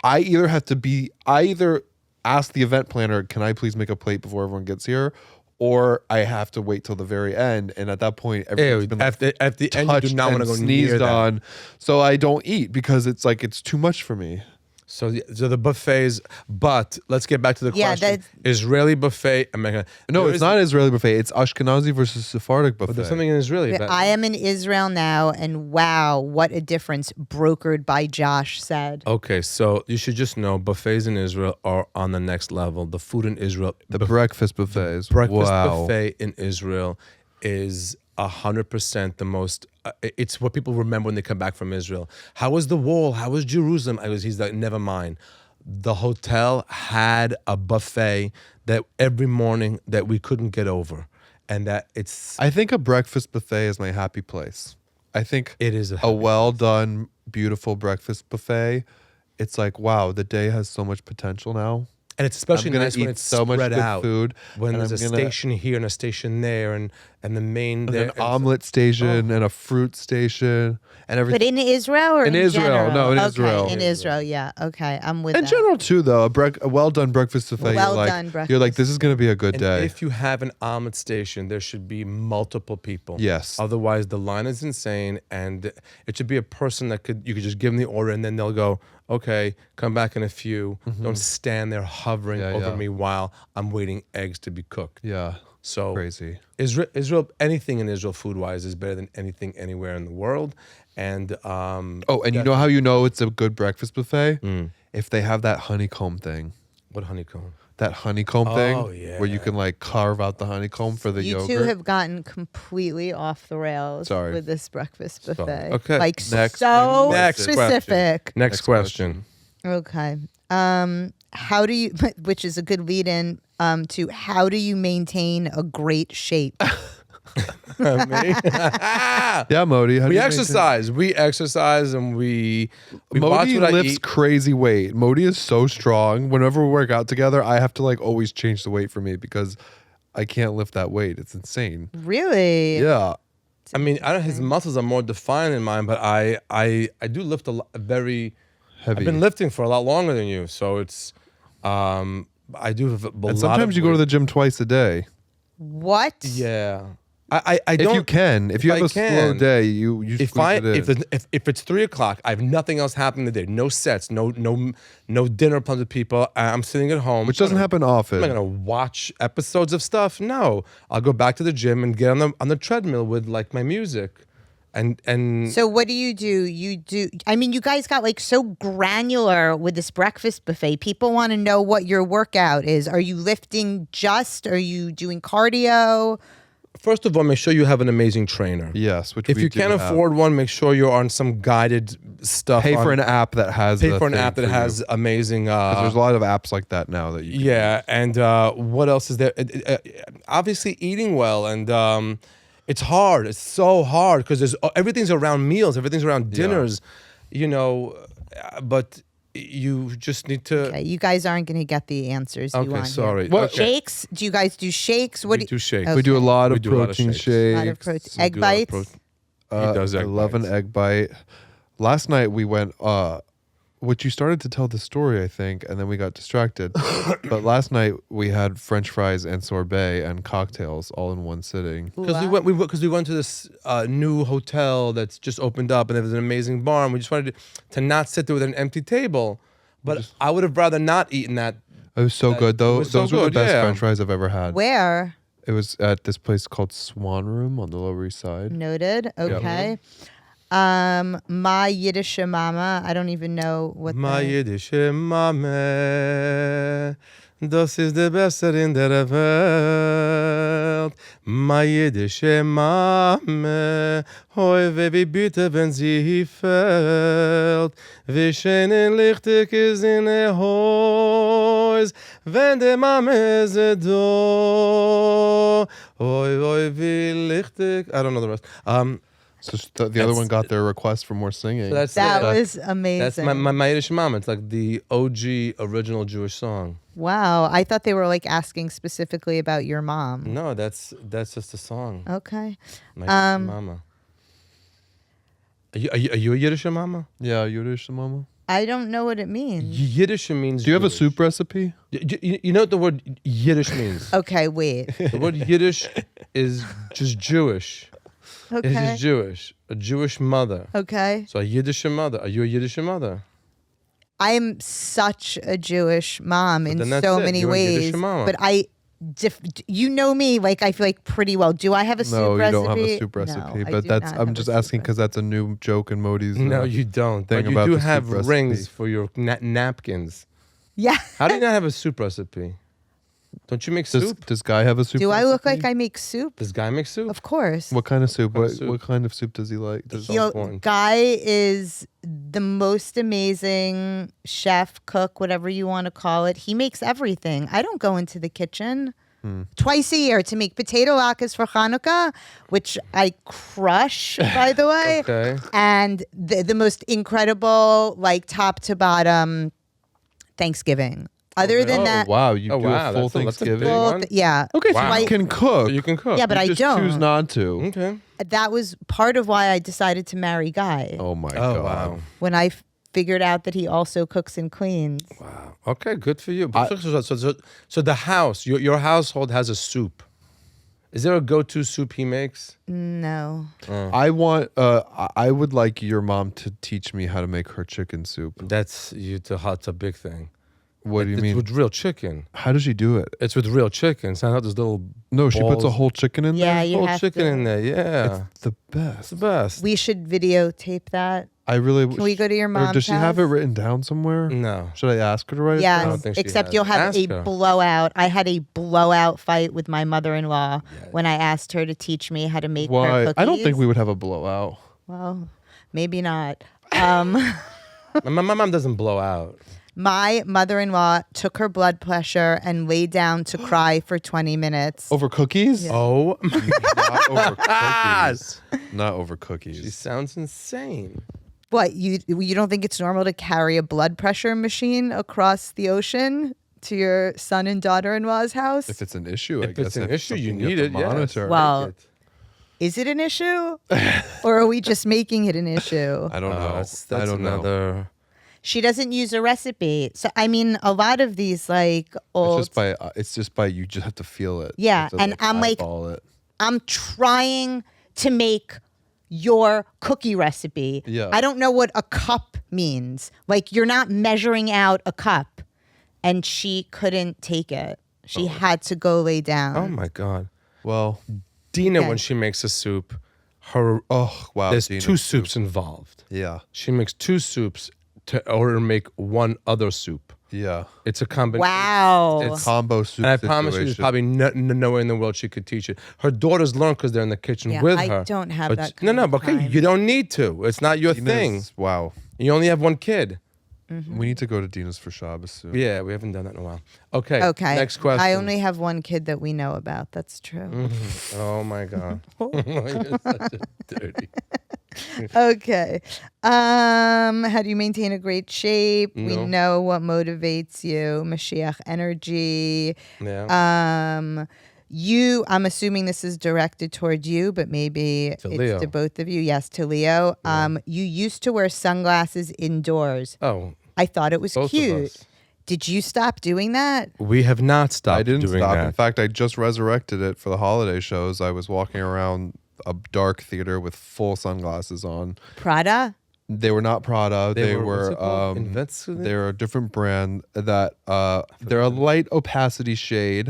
S2: I either ask the event planner, can I please make a plate before everyone gets here? or I have to wait till the very end, and at that point, everything's been like,
S1: at the end, you do
S2: touched
S1: not want
S2: and
S1: to go near
S2: sneezed
S1: that.
S2: on. So I don't eat because it's like it's too much for me.
S1: So the buffets, but let's get back to the
S3: Yeah,
S1: question: Israeli buffet, American?
S2: No,
S1: There
S2: it's
S1: is-
S2: not Israeli buffet. It's Ashkenazi versus Sephardic buffet.
S1: But there's something in Israeli.
S3: But
S1: That,
S3: I am in Israel now, and wow, what a difference brokered by Josh said.
S1: Okay, so you should just know buffets in Israel are on the next level. The food in Israel,
S2: the breakfast buffets.
S1: breakfast
S2: wow.
S1: buffet in Israel is 100% the most. It's what people remember when they come back from Israel. How was the wall? How was Jerusalem? He's like, never mind. The hotel had a buffet that every morning that we couldn't get over, and that it's
S2: I think a breakfast buffet is my happy place. I think
S1: it is
S2: a well done, beautiful breakfast buffet. It's like, wow, the day has so much potential now.
S1: and it's especially
S2: I'm gonna
S1: nice when
S2: eat
S1: it's
S2: so much
S1: spread
S2: good
S1: out.
S2: food,
S1: When
S2: and
S1: there's
S2: I'm
S1: a
S2: gonna-
S1: station here and a station there, and the main
S2: An
S1: there, and so-
S2: omelet station and a fruit station and everything.
S3: But in Israel or
S2: In
S3: in
S2: Israel,
S3: general?
S2: no, in
S3: okay,
S2: Israel.
S3: in Israel, yeah. Okay, I'm with
S2: In
S3: that.
S2: general, too, though, a well done breakfast buffet.
S3: Well
S2: you're like,
S3: done
S2: You're like,
S3: breakfast.
S2: this is going to be a good
S1: And
S2: day.
S1: if you have an omelet station, there should be multiple people.
S2: Yes.
S1: Otherwise, the line is insane, and it should be a person that you could just give them the order, and then they'll go, okay, come back in a few. Don't stand there hovering
S2: Yeah,
S1: over
S2: yeah.
S1: me while I'm waiting eggs to be cooked.
S2: Yeah.
S1: So
S2: Crazy.
S1: Israel, anything in Israel food-wise is better than anything anywhere in the world. And
S2: Oh, and you know how you know it's a good breakfast buffet? If they have that honeycomb thing.
S1: what honeycomb?
S2: That honeycomb thing
S1: Oh,
S2: where you
S1: yeah.
S2: can like carve out the honeycomb for the
S3: You
S2: yogurt.
S3: two have gotten completely off the rails
S2: Sorry.
S3: with this breakfast buffet.
S1: Okay.
S3: Like
S2: Next
S3: so
S1: Next question.
S3: specific.
S1: Next question.
S3: Okay. How do you, which is a good lead in to how do you maintain a great shape?
S2: Yeah, Modi. How do
S1: We
S2: you
S1: exercise. We exercise, and we watch
S2: Modi
S1: what I
S2: lifts
S1: eat.
S2: crazy weight. Modi is so strong. Whenever we work out together, I have to like always change the weight for me because I can't lift that weight. It's insane.
S3: Really?
S2: Yeah.
S1: I mean, I don't, his muscles are more defined than mine, but I do lift a lot, very.
S2: Heavy.
S1: I've been lifting for a lot longer than you, so it's. I do have a lot
S2: And sometimes
S1: of
S2: you go to
S1: weight.
S2: the gym twice a day.
S3: What?
S1: Yeah, I
S2: If
S1: don't.
S2: you can. If you
S1: if
S2: have
S1: I
S2: a slow
S1: can,
S2: day, you
S1: If
S2: squeeze it in.
S1: if it's 3:00, I have nothing else happening today. No sets, no dinner plans with people. I'm sitting at home,
S2: Which doesn't happen often.
S1: I'm not gonna watch episodes of stuff. No, I'll go back to the gym and get on the treadmill with like my music, and
S3: So what do? You do, I mean, you guys got like so granular with this breakfast buffet. People want to know what your workout is. Are you lifting just? Are you doing cardio?
S1: first of all, make sure you have an amazing trainer.
S2: Yes, which
S1: If
S2: we
S1: you
S2: do
S1: can't
S2: have.
S1: afford one, make sure you're on some guided stuff.
S2: Pay for an app that has.
S1: pay
S2: the
S1: for an
S2: thing
S1: app that
S2: for you.
S1: has amazing.
S2: 'Cause there's a lot of apps like that now that you. Can
S1: Yeah, and what else is there? Obviously, eating well, and it's hard. It's so hard because there's everything's around meals, everything's around dinners, you know. But you just need to.
S3: Okay, you guys aren't going to get the answers you
S1: Okay,
S3: want.
S1: sorry.
S3: Here.
S2: What-
S1: Okay.
S3: Shakes? Do you guys do shakes? What
S1: We
S3: do
S1: do shakes.
S2: We do a
S3: Okay.
S2: lot
S1: We
S2: of
S1: do a lot of
S2: protein
S1: shakes.
S2: shakes.
S3: A lot of protein.
S1: We
S3: Egg
S1: do a lot of
S3: bites?
S1: He does
S2: I
S1: egg
S2: love
S1: bites.
S2: an egg bite. Last night we went, which you started to tell the story, I think, and then we got distracted. But last night we had French fries and sorbet and cocktails all in one sitting.
S1: Because we went to this new hotel that's just opened up, and there was an amazing bar, and we just wanted to not sit there with an empty table. But I would have rather not eaten that.
S2: It was so good, though.
S1: was so
S2: Those were the
S1: good,
S2: best
S1: yeah.
S2: French fries I've ever had.
S3: Where?
S2: It was at this place called Swan Room on the Lower East Side.
S3: Noted. Okay. My Yiddish mama. I don't even know what.
S1: My
S3: the,
S1: Yiddish Mame, das ist der Beste in der Welt. My Yiddish Mame, hoi wie bitte, wenn sie fällt. Wie schön und lichtig ist in der Haus, wenn der Mame ist do. Hoi wie lichtig. I don't know the rest.
S2: So the other one got their request for more singing.
S1: So that's
S3: that
S1: it.
S3: was amazing.
S1: That's my Yiddish mama. It's like the OG original Jewish song.
S3: Wow. I thought they were like asking specifically about your mom.
S1: No, that's just a song.
S3: Okay.
S1: My Yiddish mama. Are you a Yiddish mama?
S2: Yeah, Yiddish mama.
S3: I don't know what it means.
S1: Yiddish means.
S2: Do you have a
S1: Jewish.
S2: soup recipe?
S1: You know what the word Yiddish means?
S3: Okay, wait.
S1: The word Yiddish is just Jewish. It's
S3: Okay.
S1: just Jewish. A Jewish mother.
S3: Okay.
S1: So a Yiddish mother. Are you a Yiddish mother?
S3: I am such a Jewish mom in
S1: then that's
S3: so
S1: it.
S3: many
S1: You're a Yiddish
S3: ways.
S1: mama.
S3: But you know me, like I feel like pretty well. Do I have a soup
S2: No,
S3: recipe?
S2: you don't have a soup
S3: No,
S2: recipe.
S3: I
S2: but
S3: do
S2: that's
S3: not
S2: I'm
S3: have
S2: just
S3: a soup
S2: asking because that's a new joke in Modi's.
S1: No, you don't.
S2: thing
S1: But you
S2: about
S1: do
S2: the soup
S1: have
S2: recipe.
S1: rings for your napkins.
S3: Yeah.
S1: How do you not have a soup recipe? Don't you make soup?
S2: Does Guy have a soup?
S3: Do I look
S2: recipe?
S3: like I make soup?
S1: Does Guy make soup?
S3: Of course.
S2: What kind of soup?
S1: kind of
S2: What,
S1: soup?
S2: what kind of soup does he like? Does
S1: So important.
S3: Guy is the most amazing chef, cook, whatever you want to call it. He makes everything. I don't go into the kitchen. Twice a year to make potato latkes for Hanukkah, which I crush, by the way.
S1: Okay.
S3: And the most incredible, like top to bottom, Thanksgiving. Other than that,
S2: wow, you
S1: Oh,
S2: do
S1: wow,
S2: a full
S1: that's a big
S2: Thanksgiving.
S1: one.
S3: yeah.
S2: Okay,
S1: Wow.
S2: so you can cook.
S1: So you can cook.
S3: Yeah, but
S2: You
S3: I
S2: just
S3: don't.
S2: choose not to.
S1: Okay.
S3: That was part of why I decided to marry Guy.
S2: Oh my
S1: Oh
S2: god.
S1: wow.
S3: When I figured out that he also cooks and cleans.
S1: Wow. Okay, good for you. So the house, your household has a soup. Is there a go-to soup he makes?
S3: No.
S2: I want. I would like your mom to teach me how to make her chicken soup.
S1: That's it's a big thing.
S2: What do you
S1: It's
S2: mean?
S1: with real chicken.
S2: How does she do it?
S1: It's with real chicken. It's not this little
S2: No, she puts a
S1: balls.
S2: whole chicken in
S3: Yeah,
S2: there.
S3: you
S1: whole
S3: have
S1: chicken
S3: to.
S1: in there. Yeah.
S2: It's the
S1: It's
S2: best.
S1: the best.
S3: We should videotape that.
S2: I really.
S3: Can we go to your
S2: Or
S3: mom's
S2: does she have it
S3: house?
S2: written down somewhere?
S1: No.
S2: Should I ask her to write it
S3: Yes,
S2: down?
S1: think she
S3: except
S1: has.
S3: you'll have
S1: Ask
S3: a
S1: her.
S3: blowout. I had a blowout fight with my mother-in-law when I asked her to teach me how to make her
S2: Why?
S3: cookies.
S2: I don't think we would have a blowout.
S3: Well, maybe not.
S1: My mom doesn't blow out.
S3: My mother-in-law took her blood pressure and laid down to cry for 20 minutes.
S2: Over cookies?
S1: Oh,
S2: Not over cookies. Not over
S1: she
S2: cookies.
S1: sounds insane.
S3: What, you don't think it's normal to carry a blood pressure machine across the ocean to your son and daughter-in-law's house?
S2: If it's an issue, I
S1: If
S2: guess.
S1: it's an issue, you
S2: something
S1: need
S2: have
S1: it.
S2: to
S1: Yes.
S2: monitor.
S3: Well,
S1: Take it.
S3: Is it an issue? Or are we just making it an issue?
S2: I don't know.
S1: That's
S2: I don't know.
S1: another.
S3: She doesn't use a recipe. So, I mean, a lot of these, like, old...
S2: It's just by you just have to feel it.
S3: Yeah,
S2: You have to,
S3: and I'm like-
S2: eyeball it.
S3: I'm trying to make your cookie recipe.
S2: Yeah.
S3: I don't know what a cup means. Like, you're not measuring out a cup. And she couldn't take it. She had to go lay down.
S1: Oh my God.
S2: Well,
S1: Dina,
S3: Okay.
S1: when she makes a soup, her
S2: oh wow.
S1: there's
S2: Dina's
S1: two
S2: soup.
S1: soups involved.
S2: Yeah,
S1: She makes two soups to order make one other soup.
S2: yeah.
S1: It's a combination.
S3: Wow.
S1: It's,
S2: Combo soup.
S1: and I promise you, there's
S2: situation.
S1: probably nowhere in the world she could teach it. Her daughters learn because they're in the kitchen
S3: Yeah,
S1: with
S3: I
S1: her.
S3: don't have
S1: But
S3: that
S1: no,
S3: kind
S1: no,
S3: of
S1: but okay,
S3: time.
S1: you don't need to. It's not your thing.
S2: Dina's- Wow.
S1: You only have one kid.
S2: We need to go to Dina's for Shabbos soon.
S1: Yeah, we haven't done that in a while. Okay.
S3: Okay.
S1: Next question.
S3: I only have one kid that we know about. That's true.
S1: Oh my God. You're such a dirty.
S3: Okay. How do you maintain a great shape? We
S1: No.
S3: know what motivates you. Mashiach energy.
S1: Yeah.
S3: I'm assuming this is directed toward you, but maybe
S1: To
S3: it's
S1: Leo.
S3: to both of you. Yes, to Leo. You used to wear sunglasses indoors.
S1: Oh,
S3: I thought it was
S1: both of
S3: cute.
S1: us.
S3: Did you stop doing that?
S1: We have not stopped
S2: I didn't
S1: doing
S2: stop.
S1: that.
S2: In fact, I just resurrected it for the holiday shows. I was walking around a dark theater with full sunglasses on.
S3: Prada?
S2: They were not Prada.
S1: They
S2: They
S1: were- what's
S2: were
S1: it called? Invincible?
S2: they're a different brand that they're a light opacity shade.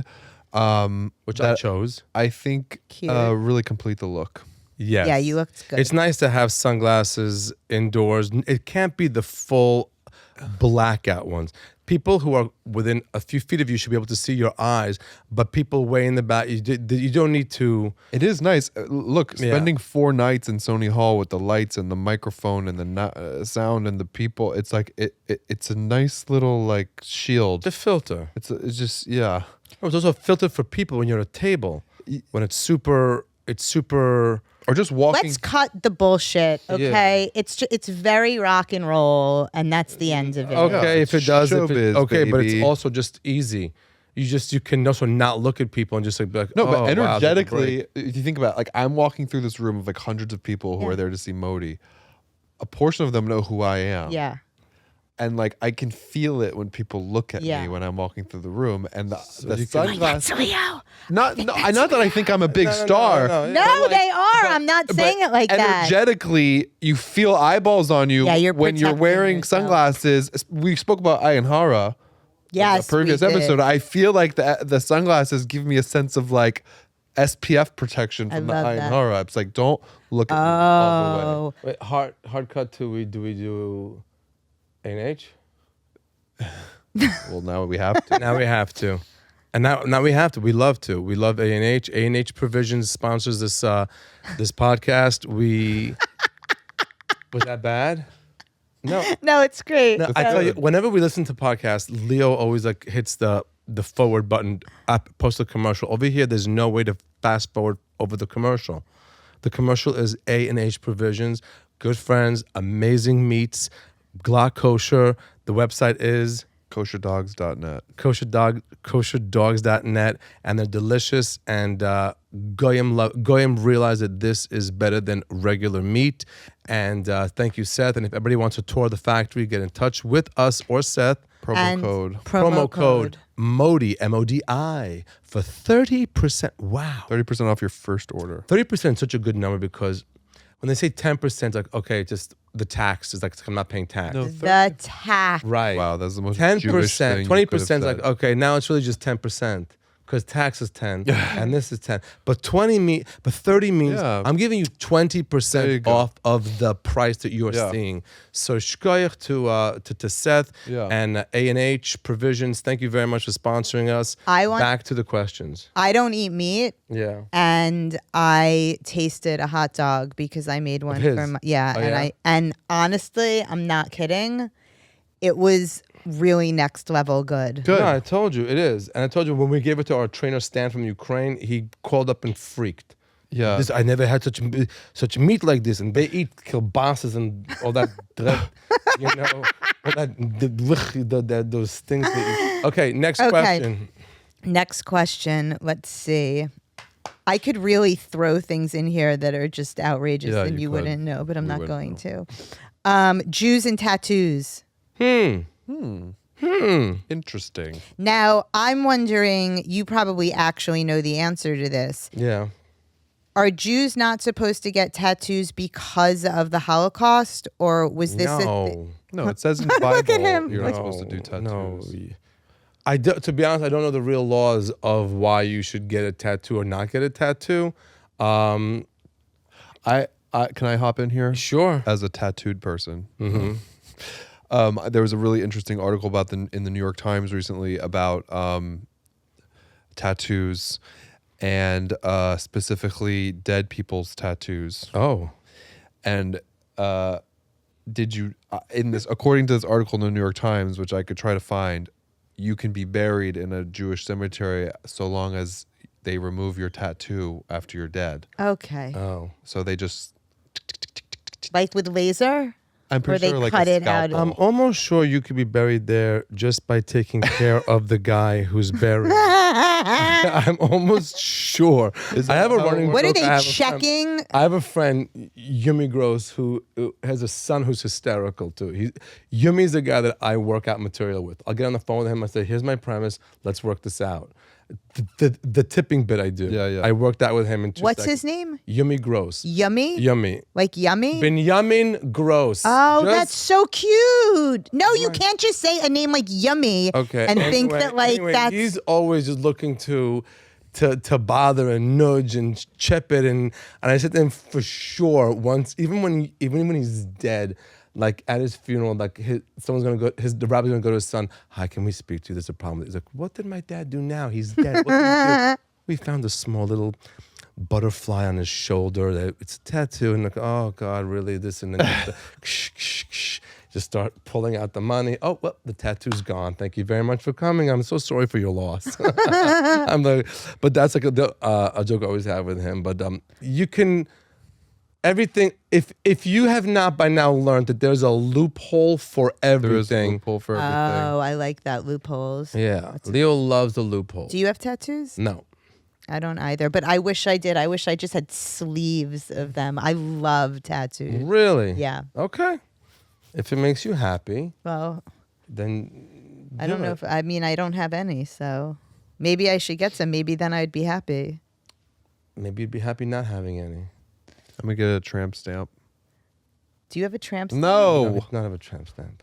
S1: Which I
S2: that
S1: chose.
S2: I think
S3: Cute.
S2: really complete the look.
S1: Yes.
S3: Yeah, you looked good.
S1: It's nice to have sunglasses indoors. It can't be the full blackout ones. People who are within a few feet of you should be able to see your eyes, but people way in the back, you don't need to.
S2: It is nice. Look,
S1: Yeah.
S2: spending 4 nights in Sony Hall with the lights and the microphone and the sound and the people. It's like it's a nice little like shield.
S1: The filter.
S2: It's just yeah.
S1: Oh, it's also a filter for people when you're at a table. When it's super.
S2: Or just walking.
S3: Let's cut the bullshit, okay? It's very rock and roll, and that's the end of it.
S1: Okay, if it does,
S2: showbiz,
S1: okay, but
S2: baby.
S1: it's also just easy. You can also not look at people and just like be like,
S2: No,
S1: oh,
S2: but
S1: wow, take a
S2: energetically,
S1: break.
S2: if you think about it, like I'm walking through this room of like hundreds of people who
S3: Yeah.
S2: are there to see Modi. A portion of them know who I am.
S3: Yeah.
S2: and like I can feel it when people look at
S3: Yeah.
S2: me when I'm walking through the room, and the
S1: you can-
S2: sunglasses.
S3: Leo.
S2: Not that I think I'm a big star.
S3: No, they are. I'm not saying it like that.
S2: Energetically, you feel eyeballs on you
S3: Yeah, you're
S2: when you're
S3: protecting
S2: wearing
S3: yourself.
S2: sunglasses. We spoke about Ayanhara.
S3: Yes,
S2: The previous
S3: we did.
S2: episode. I feel like the sunglasses give me a sense of like SPF protection from the
S3: love that.
S2: Ayanhara. It's like don't look at me all the way.
S3: Oh,
S1: Wait, hard cut to we do A&H?
S2: Well, now we have to.
S1: Now we have to. And now we have to. We love to. We love A&H. A&H Provisions sponsors this this podcast. Was that bad? No.
S3: no, it's great.
S1: No, I tell you, whenever we listen to podcasts, Leo always like hits the forward button, post a commercial. Over here, there's no way to fast forward over the commercial. The commercial is A&H Provisions, good friends, amazing meats, Glock Kosher. The website is
S2: kosherdogs.net.
S1: kosherdogs.net, and they're delicious. And Goyim realize that this is better than regular meat. And thank you, Seth. And if everybody wants to tour the factory, get in touch with us or Seth.
S3: And
S2: Promo
S1: Promo code MODI, MODI, for 30%. Wow.
S2: 30% off your first order.
S1: 30% is such a good number because when they say 10%, it's like, okay, just the tax is like, I'm not paying tax.
S2: No,
S3: The tax.
S1: Right.
S2: Wow, that's the most
S1: 10%,
S2: Jewish thing
S1: 20% is
S2: you
S1: like,
S2: could have
S1: okay, now it's really just 10%. Because tax is 10 and this is 10. But 30 means
S2: Yeah.
S1: I'm giving you
S2: There you
S1: 20%
S2: go.
S1: off of the price that you are
S2: Yeah.
S1: seeing. So shkoyach to Seth
S2: Yeah.
S1: and A&H Provisions. Thank you very much for sponsoring us. Back to the questions.
S3: I don't eat meat,
S1: Yeah.
S3: and I tasted a hot dog because I made one
S1: his?
S3: for my
S1: Oh, yeah?
S3: and honestly, I'm not kidding. It was really next level good.
S2: Good.
S1: No, I told you it is. And I told you when we gave it to our trainer Stan from Ukraine, he called up and freaked.
S2: Yeah.
S1: I never had such meat like this, and they eat kielbases and all that, you know, all that those things. They eat. Okay, next
S3: Okay.
S1: question.
S3: Next question. Let's see. I could really throw things in here that are just outrageous
S2: Yeah,
S3: and
S2: you
S3: you
S2: could.
S3: wouldn't know, but I'm
S2: We
S3: not
S2: wouldn't
S3: going to. Jews and tattoos.
S2: Interesting.
S3: Now, I'm wondering, you probably actually know the answer to this.
S1: Yeah.
S3: Are Jews not supposed to get tattoos because of the Holocaust, or was this
S1: No.
S2: No, it says in the Bible
S3: at him.
S2: you're not supposed to do tattoos.
S1: No. To be honest, I don't know the real laws of why you should get a tattoo or not get a tattoo.
S2: I can I hop in here?
S1: Sure.
S2: As a tattooed person. There was a really interesting article about in the New York Times recently about tattoos and specifically dead people's tattoos.
S1: Oh.
S2: And did you in this according to this article in the New York Times, which I could try to find, you can be buried in a Jewish cemetery so long as they remove your tattoo after you're dead.
S3: Okay.
S1: Oh.
S2: So they just
S3: Like with laser?
S2: I'm pretty
S3: Or
S2: sure
S3: they
S2: like
S3: cut
S2: a
S3: it out.
S2: scalpel.
S1: I'm almost sure you could be buried there just by taking care of the guy who's buried. I'm almost sure. I have a
S2: how it
S1: running.
S2: works?
S3: What are
S1: joke. I
S3: they
S1: have a friend-
S3: checking?
S1: I have a friend, Yumi Gross, who has a son who's hysterical too. Yumi's the guy that I work out material with. I'll get on the phone with him. I say, "Here's my premise. Let's work this out." The tipping bit I do.
S2: Yeah.
S1: I worked out with him in 2
S3: What's
S1: seconds.
S3: his name?
S1: Yumi Gross.
S3: Yummy?
S1: Yummy.
S3: Like yummy?
S1: Benjamin Gross.
S3: Oh,
S1: Just-
S3: that's so cute. No, you can't just say a name like yummy
S1: Okay.
S3: and think that like that's
S1: he's always just looking to bother and nudge and chip it and I said to him for sure once even when he's dead, like at his funeral, like the rabbi's gonna go to his son. Hi, can we speak to you? There's a problem. He's like, what did my dad do now? He's dead. What did he do? We found a small little butterfly on his shoulder. It's a tattoo, and like, oh God, really? This and then just start pulling out the money. Oh well, the tattoo's gone. Thank you very much for coming. I'm so sorry for your loss. I'm like, but that's like a joke I always have with him. But you can. Everything. If you have not by now learned that there's a loophole for everything.
S2: There is a loophole for everything.
S3: Oh, I like that loopholes.
S1: Yeah, Leo loves the loophole.
S3: Do you have tattoos?
S1: No.
S3: I don't either, but I wish I did. I wish I just had sleeves of them. I love tattoos.
S1: Really?
S3: Yeah.
S1: Okay. If it makes you happy,
S3: Well,
S1: then
S3: I don't know
S1: it.
S3: if I mean I don't have any, so maybe I should get some. Maybe then I'd be happy.
S1: Maybe you'd be happy not having any.
S2: I'm gonna get a tramp stamp.
S3: Do you have a tramp stamp?
S1: No,
S2: No.
S1: it's not have a tramp stamp.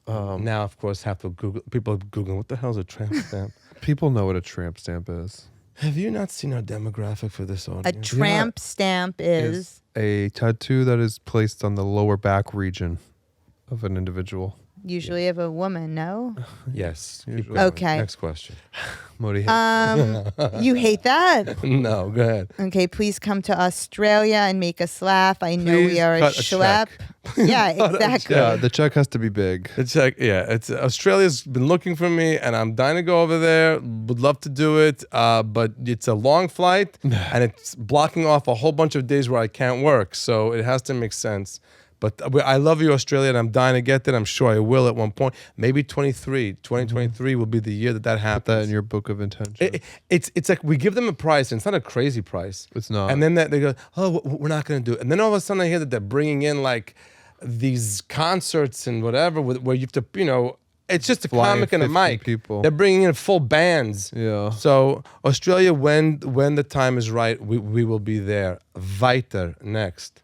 S1: Now, of course, have to Google. People are Googling, what the hell is a tramp stamp?
S2: People know what a tramp stamp is.
S1: Have you not seen our demographic for this
S3: A
S1: audience?
S3: tramp stamp is
S2: A tattoo that is placed on the lower back region of an individual.
S3: usually of a woman, no?
S1: Yes. Keep
S2: Usually.
S1: going.
S3: Okay.
S1: Next question.
S2: Modi hates
S3: You hate that?
S1: No, go ahead.
S3: Okay, please come to Australia and make us laugh. I know
S1: Please
S3: we are a
S1: cut a
S3: schlep. Yeah, exactly.
S2: Yeah, the check has to be big.
S1: It's like, yeah, it's Australia's been looking for me, and I'm dying to go over there. Would love to do it, but it's a long flight, and it's blocking off a whole bunch of days where I can't work. So it has to make sense. But I love you, Australia, and I'm dying to get there. I'm sure I will at one point. Maybe 2023 will be the year that happens.
S2: Put that in your book of intention.
S1: It's like we give them a price, and it's not a crazy price.
S2: It's not.
S1: And then they go, oh, we're not going to do it. And then all of a sudden I hear that they're bringing in like these concerts and whatever where you have to, it's just a
S2: Fly
S1: comic and a
S2: 50
S1: mic.
S2: people.
S1: They're bringing in full bands.
S2: Yeah.
S1: So Australia, when the time is right, we will be there. Weiter, next.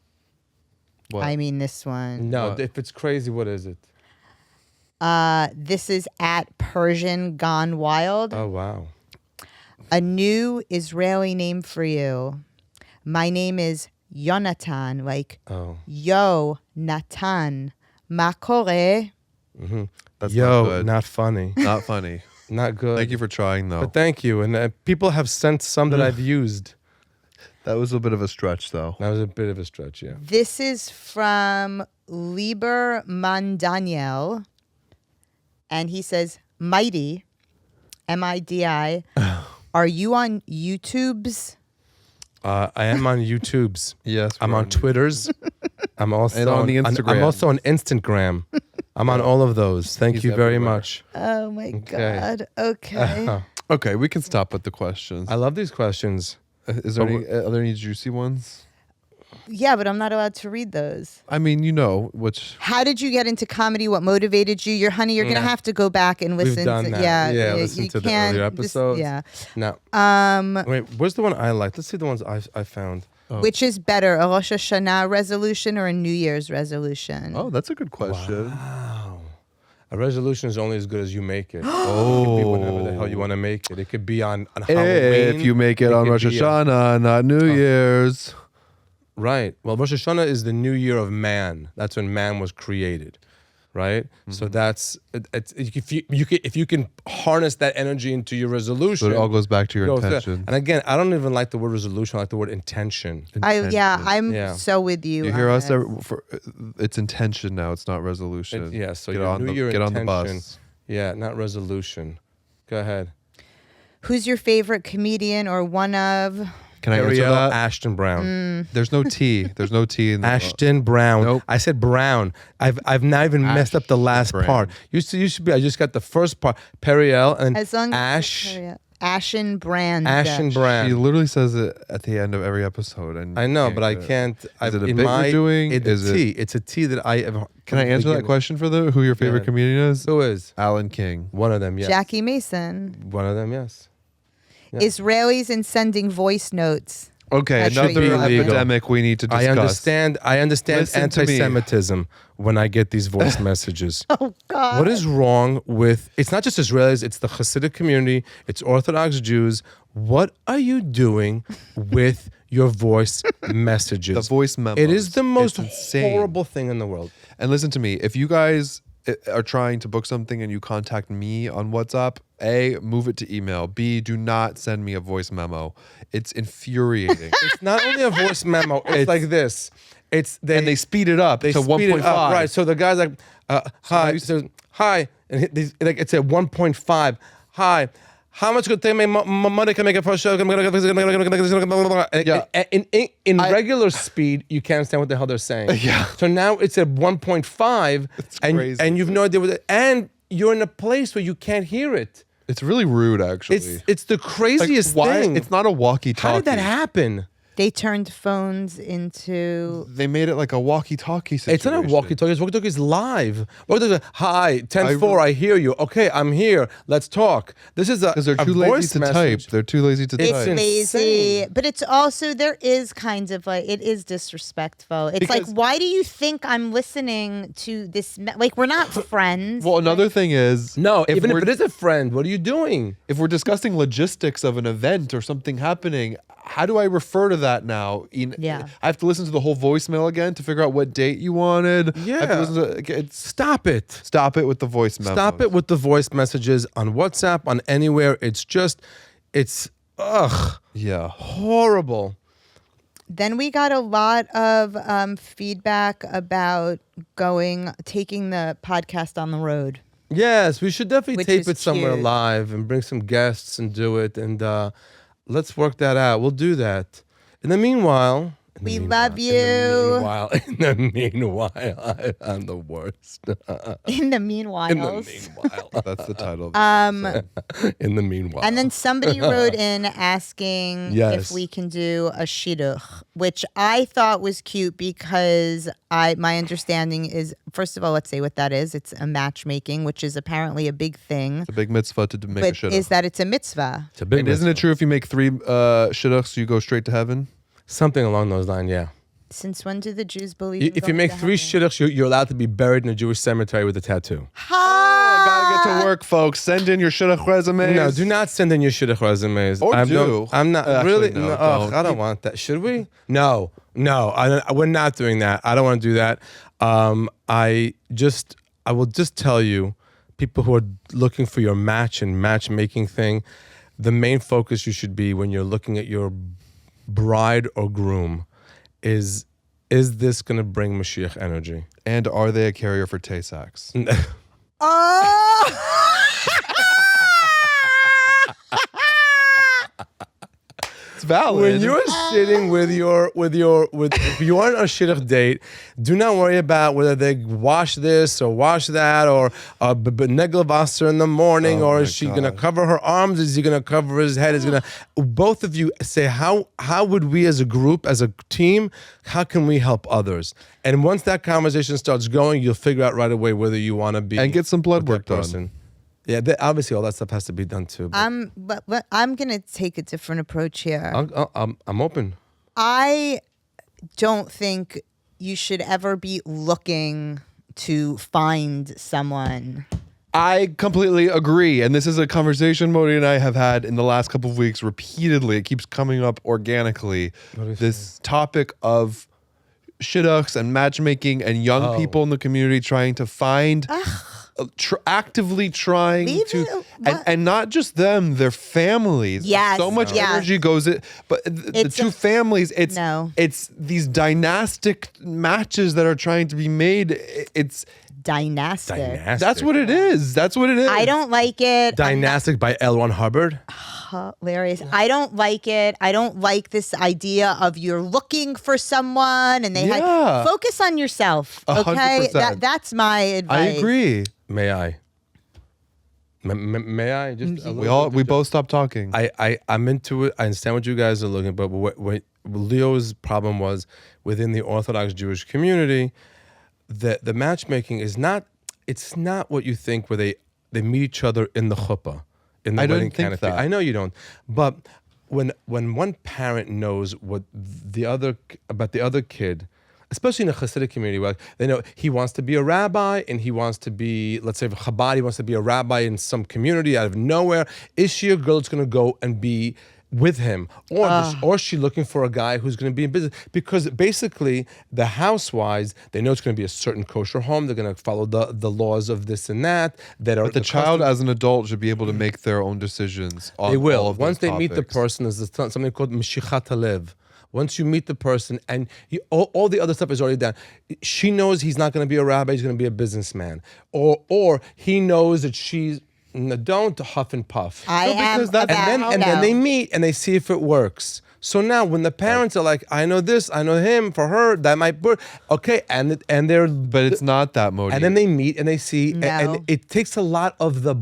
S2: What?
S3: I mean this one.
S1: No,
S2: What?
S1: if it's crazy, what is it?
S3: This is at Persian Gone Wild.
S1: Oh, wow.
S3: A new Israeli name for you. My name is Yonatan, like
S1: Oh.
S3: Yo Natan. Ma kore.
S2: That's
S1: Yo,
S2: not good.
S1: not funny.
S2: Not funny.
S1: Not good.
S2: Thank you for trying, though.
S1: But thank you. And people have sent some that I've used.
S2: That was a bit of a stretch, though.
S1: That was a bit of a stretch, yeah.
S3: This is from Lieber Mandaniel. And he says, Mighty, M-I-D-I, are you on YouTube's?
S1: I am on YouTube's.
S2: Yes.
S1: I'm
S2: we're
S1: on Twitter's. I'm also
S2: And on the Instagram.
S1: I'm also on Instagram. I'm on all of those. Thank
S2: He's
S1: you very
S2: everywhere.
S1: much.
S3: Oh my
S1: Okay.
S3: God. Okay.
S2: Okay, we can stop with the questions.
S1: I love these questions.
S2: Is there are there any juicy ones?
S3: Yeah, but I'm not allowed to read those.
S2: I mean, which
S3: How did you get into comedy? What motivated you? You're gonna
S1: Nah.
S3: have to go back and listen.
S1: done
S3: to,
S1: that.
S3: Yeah,
S1: Yeah,
S3: you
S1: listen to the
S3: can't-
S1: earlier
S3: this-
S1: episodes.
S3: yeah.
S1: Now, wait, where's the one I liked? Let's see the ones I found.
S3: Which is better, a Rosh Hashanah resolution or a New Year's resolution?
S2: Oh, that's a good question.
S1: Wow. A resolution is only as good as you make it.
S2: Oh.
S1: It could be whenever the hell you want to make it. It could be on Halloween.
S2: If you make it on
S1: could
S2: Rosh
S1: be
S2: Hashanah, not New Year's.
S1: Right. Well, Rosh Hashanah is the new year of man. That's when man was created, right? So that's if you can harness that energy into your resolution.
S2: So it all goes back to your
S1: go through that.
S2: intention.
S1: And again, I don't even like the word resolution. I like the word intention.
S3: I'm
S1: Yeah.
S3: so with you.
S2: You hear
S3: on
S2: us?
S3: this.
S2: It's intention now. It's not resolution.
S1: Yeah. So
S2: get
S1: your
S2: on
S1: new
S2: the
S1: year
S2: get on
S1: intention.
S2: the bus.
S1: Yeah, not resolution. Go ahead.
S3: Who's your favorite comedian or one of?
S2: Can I answer
S1: Ariel
S2: that?
S1: Ashton Brown.
S2: There's no T. There's no T in the
S1: Ashton Brown.
S2: Nope.
S1: I said Brown. I've not even messed up the last
S2: Brown.
S1: part. Used to be. I just got the first part. Periel and
S3: As long
S1: Ash.
S3: Ashen Brand.
S1: Ashen
S2: She
S1: Brown.
S2: literally says it at the end of every episode, and
S1: I know, but I
S2: get it.
S1: can't.
S2: Is it a
S1: in
S2: bit
S1: my,
S2: you're doing?
S1: It's
S2: Is
S1: a
S2: it-
S1: T. It's a T that I have.
S2: Can I answer that question for who your favorite
S1: Yeah.
S2: comedian is?
S1: Who is?
S2: Alan King.
S1: One of them, yes.
S3: Jackie Mason.
S1: One of them, yes. Yeah.
S3: Israelis and sending voice notes.
S2: Okay,
S3: That should
S2: another
S3: be illegal.
S2: epidemic we need to discuss.
S1: I understand
S2: Listen to me.
S1: anti-Semitism when I get these voice messages.
S3: Oh God.
S1: What is wrong with? It's not just Israelis. It's the Hasidic community. It's Orthodox Jews. What are you doing with your voice messages?
S2: The voice memos.
S1: It is the most
S2: It's insane.
S1: horrible thing in the world.
S2: And listen to me. If you guys are trying to book something and you contact me on WhatsApp, A, move it to email. B, do not send me a voice memo. It's infuriating.
S1: It's not only a voice memo. It's like this. It's
S2: and they speed it up to
S1: speed
S2: 1.5.
S1: it up, right? So the guy's like, "Hi," so hi, and like it's at 1.5. Hi, how much good thing money can make a first show?
S2: Yeah.
S1: In regular speed, you can't understand what the hell they're saying.
S2: Yeah.
S1: So now it's at 1.5,
S2: crazy.
S1: and you've no idea what. And you're in a place where you can't hear it.
S2: It's really rude, actually.
S1: It's the craziest
S2: why?
S1: thing.
S2: It's not a walkie-talkie.
S1: How did that happen?
S3: They turned phones into.
S2: They made it like a walkie-talkie situation.
S1: It's not a walkie-talkie. It's walkie-talkie is live. Walkie-talkie, hi, 10-4, I hear you. Okay, I'm here. Let's talk. This is
S2: Because they're too lazy to type. They're too lazy to
S3: It's
S2: type.
S3: lazy, but it's also there is kind of like it is disrespectful. It's like,
S2: Because-
S3: why do you think I'm listening to this? Like, we're not friends.
S2: Well, another thing is,
S1: No, even if
S2: we're-
S1: it is a friend, what are you doing?
S2: if we're discussing logistics of an event or something happening, how do I refer to that now?
S3: Yeah.
S2: I have to listen to the whole voicemail again to figure out what date you wanted. I have to listen to,
S1: Stop it.
S2: stop it with the voice memos.
S1: Stop it with the voice messages on WhatsApp, on anywhere. It's
S2: Yeah.
S1: horrible.
S3: Then we got a lot of feedback about taking the podcast on the road.
S1: Yes, we should definitely
S3: Which
S1: tape
S3: is
S1: it somewhere
S3: cute.
S1: live and bring some guests and do it. And let's work that out. We'll do that. In the meanwhile,
S3: We love you.
S1: In the meanwhile, I'm the worst.
S3: In the meanwhile.
S1: In the meanwhile.
S2: That's the title. Of
S1: In the meanwhile.
S3: And then somebody wrote in asking
S1: Yes.
S3: if we can do a shidduch, which I thought was cute because my understanding is, first of all, let's say what that is. It's a matchmaking, which is apparently a big thing.
S2: it's a big mitzvah to make a
S3: But
S2: shidduch.
S3: is that it's a mitzvah?
S1: It's a big
S2: And isn't it true if you make 3 shidduchs, you go straight to heaven?
S1: Something along those lines, yeah.
S3: Since when do the Jews believe?
S1: If you make 3 shidduchs, you're allowed to be buried in a Jewish cemetery with a tattoo.
S2: Gotta get to work, folks. Send in your shidduch resumes.
S1: No, do not send in your shidduch resumes.
S2: Or
S1: I'm
S2: do.
S1: I'm not
S2: Actually,
S1: really.
S2: no,
S1: Ugh,
S2: don't.
S1: I don't want that. Should we? No. We're not doing that. I don't want to do that. I will just tell you, people who are looking for your match and matchmaking thing, the main focus you should be when you're looking at your bride or groom is this going to bring Mashiach energy?
S2: And are they a carrier for Tay-Sachs?
S3: Oh!
S2: It's valid.
S1: When you're sitting with if you are on a shidduch date, do not worry about whether they wash this or wash that or neglavasser in the morning, or is she gonna cover her arms? Is he gonna cover his head? Is gonna both of you say how would we as a group, as a team, how can we help others? And once that conversation starts going, you'll figure out right away whether you want to be
S2: And get some blood
S1: with that
S2: work done.
S1: person. Yeah, obviously all that stuff has to be done too. But
S3: But I'm gonna take a different approach here.
S1: I'm open.
S3: I don't think you should ever be looking to find someone.
S2: I completely agree. And this is a conversation Modi and I have had in the last couple of weeks repeatedly. It keeps coming up organically. This topic of shidduchs and matchmaking and young people in the community trying to find, actively trying
S3: Leave
S2: to,
S3: it-
S2: and not just them, their families.
S3: Yes,
S2: So much
S3: yes.
S2: energy goes in, but the
S3: It's
S2: two
S3: a-
S2: families,
S3: No.
S2: it's these dynastic matches that are trying to be made. It's,
S3: Dynastic.
S2: that's what it is. That's what it is.
S3: I don't like it.
S1: Dynastic by L. Ron Hubbard.
S3: Hilarious. I don't like it. I don't like this idea of you're looking for someone and they
S2: Yeah.
S3: focus on yourself. Okay,
S2: 100%.
S3: that's my advice.
S2: I agree.
S1: May I? May I? Just a
S2: We
S1: little bit?
S2: both stopped talking.
S1: I'm into it. I understand what you guys are looking, but what Leo's problem was within the Orthodox Jewish community, that the matchmaking is not. It's not what you think, where they meet each other in the chuppah, in the
S2: I don't
S1: wedding
S2: think
S1: canopy.
S2: that.
S1: I know you don't, but when one parent knows what about the other kid, especially in a Hasidic community, where they know he wants to be a rabbi and he wants to be, let's say, Chabad, he wants to be a rabbi in some community out of nowhere. Is she a girl that's going to go and be with him, or is she looking for a guy who's going to be in business? Because basically, the housewives, they know it's going to be a certain kosher home. They're going to follow the laws of this and that.
S2: But the child, as an adult, should be able to make their own decisions. On
S1: they
S2: all
S1: will.
S2: of
S1: Once
S2: those
S1: they meet the
S2: topics.
S1: person, there's something called Meshichat Halev. Once you meet the person and all the other stuff is already done, she knows he's not going to be a rabbi, he's going to be a businessman. Or he knows that she's, no, don't huff and puff.
S3: I am
S2: because that-
S3: about
S1: And then they meet and they see if it works. So now when the parents are like, I know this, I know him, for her, that might work. Okay, and they're,
S2: But it's not that Modi.
S1: and then they meet and they see,
S3: No.
S1: and it takes a lot of the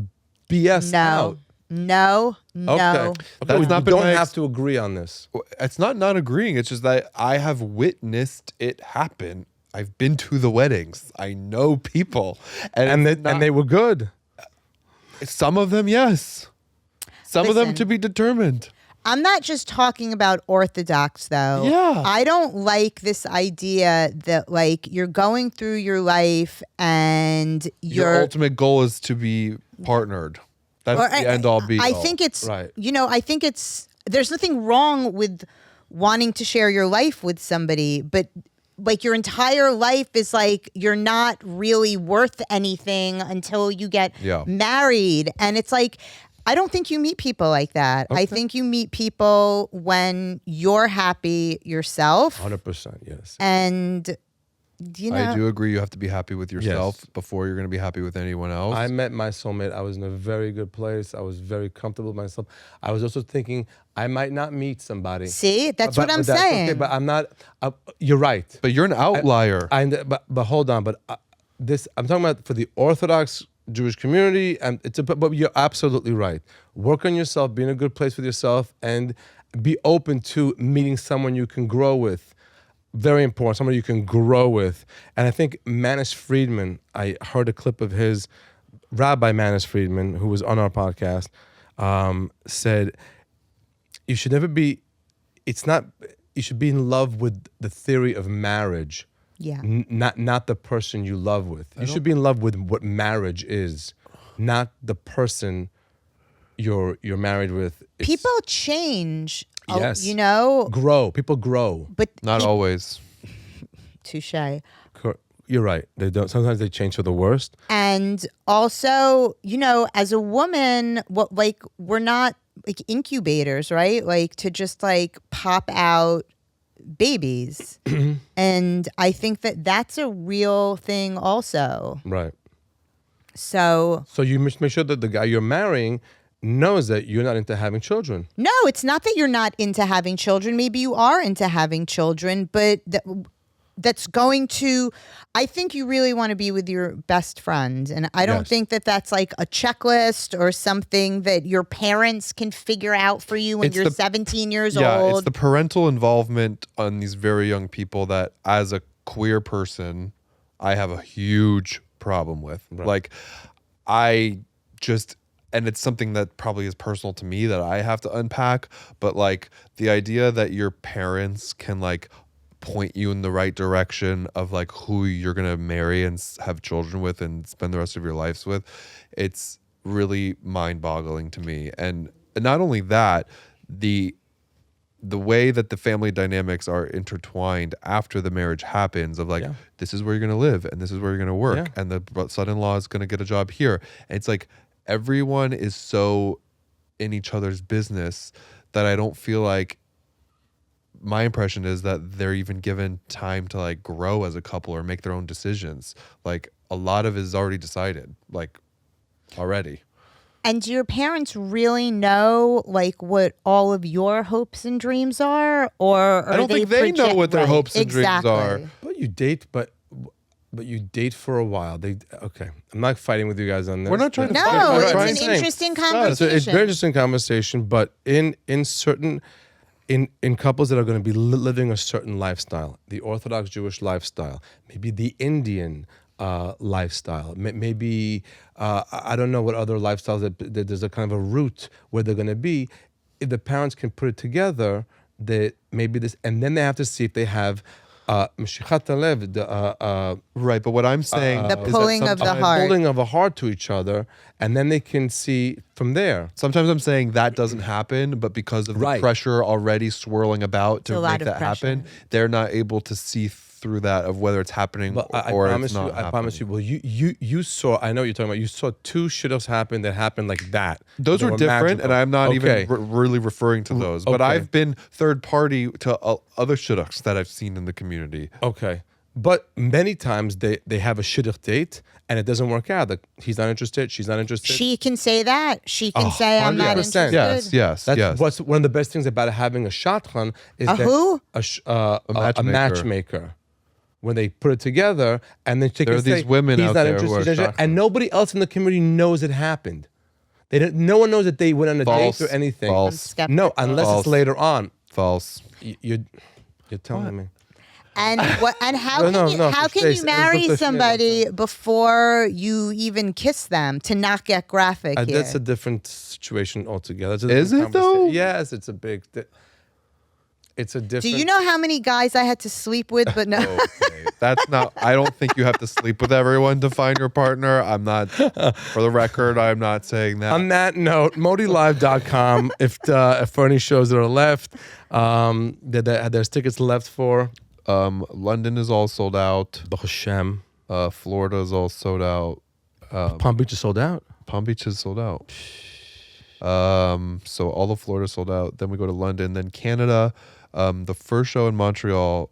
S1: BS
S3: No.
S1: out.
S3: No. No.
S1: Okay,
S2: That's
S1: we
S2: not been
S1: don't
S2: my
S1: have to agree on this.
S2: It's not agreeing. It's just that I have witnessed it happen. I've been to the weddings. I know people,
S1: And they were good.
S2: some of them, yes. Some of them
S3: Listen.
S2: to be determined.
S3: I'm not just talking about Orthodox, though.
S2: Yeah.
S3: I don't like this idea that, like, you're going through your life and
S2: Your ultimate goal is to be partnered. That's the end all be
S3: I
S2: all.
S3: think it's,
S1: Right.
S3: I think it's, there's nothing wrong with wanting to share your life with somebody, but like your entire life is like, you're not really worth anything until you get
S2: Yeah.
S3: married. And it's like, I don't think you meet people like that. I think you meet people when you're happy yourself.
S1: 100%, yes.
S3: And, you know,
S2: I do agree. You have to be happy with yourself before you're going to be happy with anyone else.
S1: I met my soulmate. I was in a very good place. I was very comfortable with myself. I was also thinking I might not meet somebody.
S3: see, that's
S1: But-
S3: what I'm
S1: but that's
S3: saying.
S1: Okay, but I'm not. You're right.
S2: But you're an outlier.
S1: But hold on. But this I'm talking about for the Orthodox Jewish community, and but you're absolutely right. Work on yourself, be in a good place with yourself, and be open to meeting someone you can grow with. Very important, someone you can grow with. And I think Manish Friedman, I heard a clip of his, Rabbi Manish Friedman, who was on our podcast, said, you should never be, you should be in love with the theory of marriage.
S3: Yeah.
S1: Not the person you love with. You should be in love with what marriage is, not the person you're married with.
S3: People change.
S1: Yes.
S3: You know,
S1: Grow. People grow.
S3: but
S2: Not always.
S3: touche.
S1: You're right. They don't. Sometimes they change for the worst.
S3: And also, you know, as a woman, we're not like incubators, right? Like to just like pop out babies. And I think that that's a real thing also.
S1: Right.
S3: So
S1: So you must make sure that the guy you're marrying knows that you're not into having children.
S3: no, it's not that you're not into having children. Maybe you are into having children, but that's going to, I think you really want to be with your best friend. And I don't
S1: Yes.
S3: think that that's like a checklist or something that your parents can figure out for you when
S2: It's
S3: you're
S2: the-
S3: 17 years
S2: Yeah,
S3: old.
S2: it's the parental involvement on these very young people that, as a queer person, I have a huge problem with. Like, I just, and it's something that probably is personal to me that I have to unpack, but like the idea that your parents can like point you in the right direction of like who you're going to marry and have children with and spend the rest of your lives with, it's really mind-boggling to me. And not only that, the way that the family dynamics are intertwined after the marriage happens of like, this is where you're going to live and this is where you're going to work.
S1: Yeah.
S2: And the son-in-law is going to get a job here. And it's like, everyone is so in each other's business that I don't feel like, my impression is that they're even given time to like grow as a couple or make their own decisions. Like a lot of it is already decided, like already.
S3: And do your parents really know like what all of your hopes and dreams are? Or
S2: I don't think they know what their hopes and dreams are.
S1: But you date, but you date for a while. Okay. I'm not fighting with you guys on this.
S2: We're not trying to
S3: No,
S2: fight. We're
S3: it's
S2: trying
S3: an
S2: to say-
S3: interesting
S1: It's
S3: conversation.
S1: a very interesting conversation, but in certain in couples that are going to be living a certain lifestyle, the Orthodox Jewish lifestyle, maybe the Indian lifestyle, maybe I don't know what other lifestyles that there's a kind of a route where they're going to be. If the parents can put it together, that maybe this, and then they have to see if they have Meshichat Halev,
S2: Right, but what I'm saying
S3: The
S2: is that
S3: pulling of the
S2: sometimes-
S3: heart.
S1: holding of a heart to each other, and then they can see from there.
S2: Sometimes I'm saying that doesn't happen, but because of the
S1: Right.
S2: pressure already swirling about
S3: a
S2: to
S3: lot
S2: make
S3: of
S2: that happen, they're not able to see through that of whether it's happening
S1: But I
S2: or
S1: promise
S2: it's not
S1: you,
S2: happening.
S1: I promise you. Well, you saw. I know what you're talking about. You saw two shidduchs happen that happened like that.
S2: Those
S1: They
S2: were different,
S1: magical.
S2: and I'm not
S1: Okay.
S2: even really referring to those. But
S1: okay.
S2: I've been third party to other shidduchs that I've seen in the community.
S1: Okay. But many times they have a shidduch date and it doesn't work out. He's not interested. She's not interested.
S3: She can say that. She can say, I'm not
S1: 100%.
S3: interested.
S2: Yes,
S1: That's
S2: yes.
S1: what's one of the best things about having a shotgun is
S3: A
S1: that
S3: who?
S1: a
S2: matchmaker.
S1: matchmaker. When they put it together, and then she
S2: There
S1: can
S2: are these
S1: say,
S2: women
S1: he's
S2: out
S1: not
S2: there who
S1: interested,
S2: are
S1: he's not interested," and nobody else in the community knows it happened. No one knows that they went on a
S2: False.
S1: date or anything.
S3: I'm
S2: False.
S3: skeptical.
S1: No, unless
S2: False.
S1: it's later on.
S2: False.
S1: You're telling me.
S3: And what? And how
S1: No,
S3: can
S1: no,
S3: you,
S1: no,
S3: how
S1: for
S3: can
S1: Stace,
S3: you
S1: it
S3: marry
S1: looks like
S3: somebody before you even kiss them? To not get graphic here.
S1: That's a different situation altogether. It's a
S2: Is
S1: different
S2: it, though?
S1: conversation. Yes, it's a big. It's a different.
S3: Do you know how many guys I had to sleep with? But no.
S2: Okay. That's not, I don't think you have to sleep with everyone to find your partner. I'm not, for the record, I'm not saying that.
S1: On that note, ModiLive.com. If for any shows that are left, there's tickets left for
S2: London is all sold out.
S1: the Hashem.
S2: Florida is all sold out.
S1: Palm Beach is sold out.
S2: Palm Beach is sold out. So all of Florida is sold out. Then we go to London. Then Canada. The first show in Montreal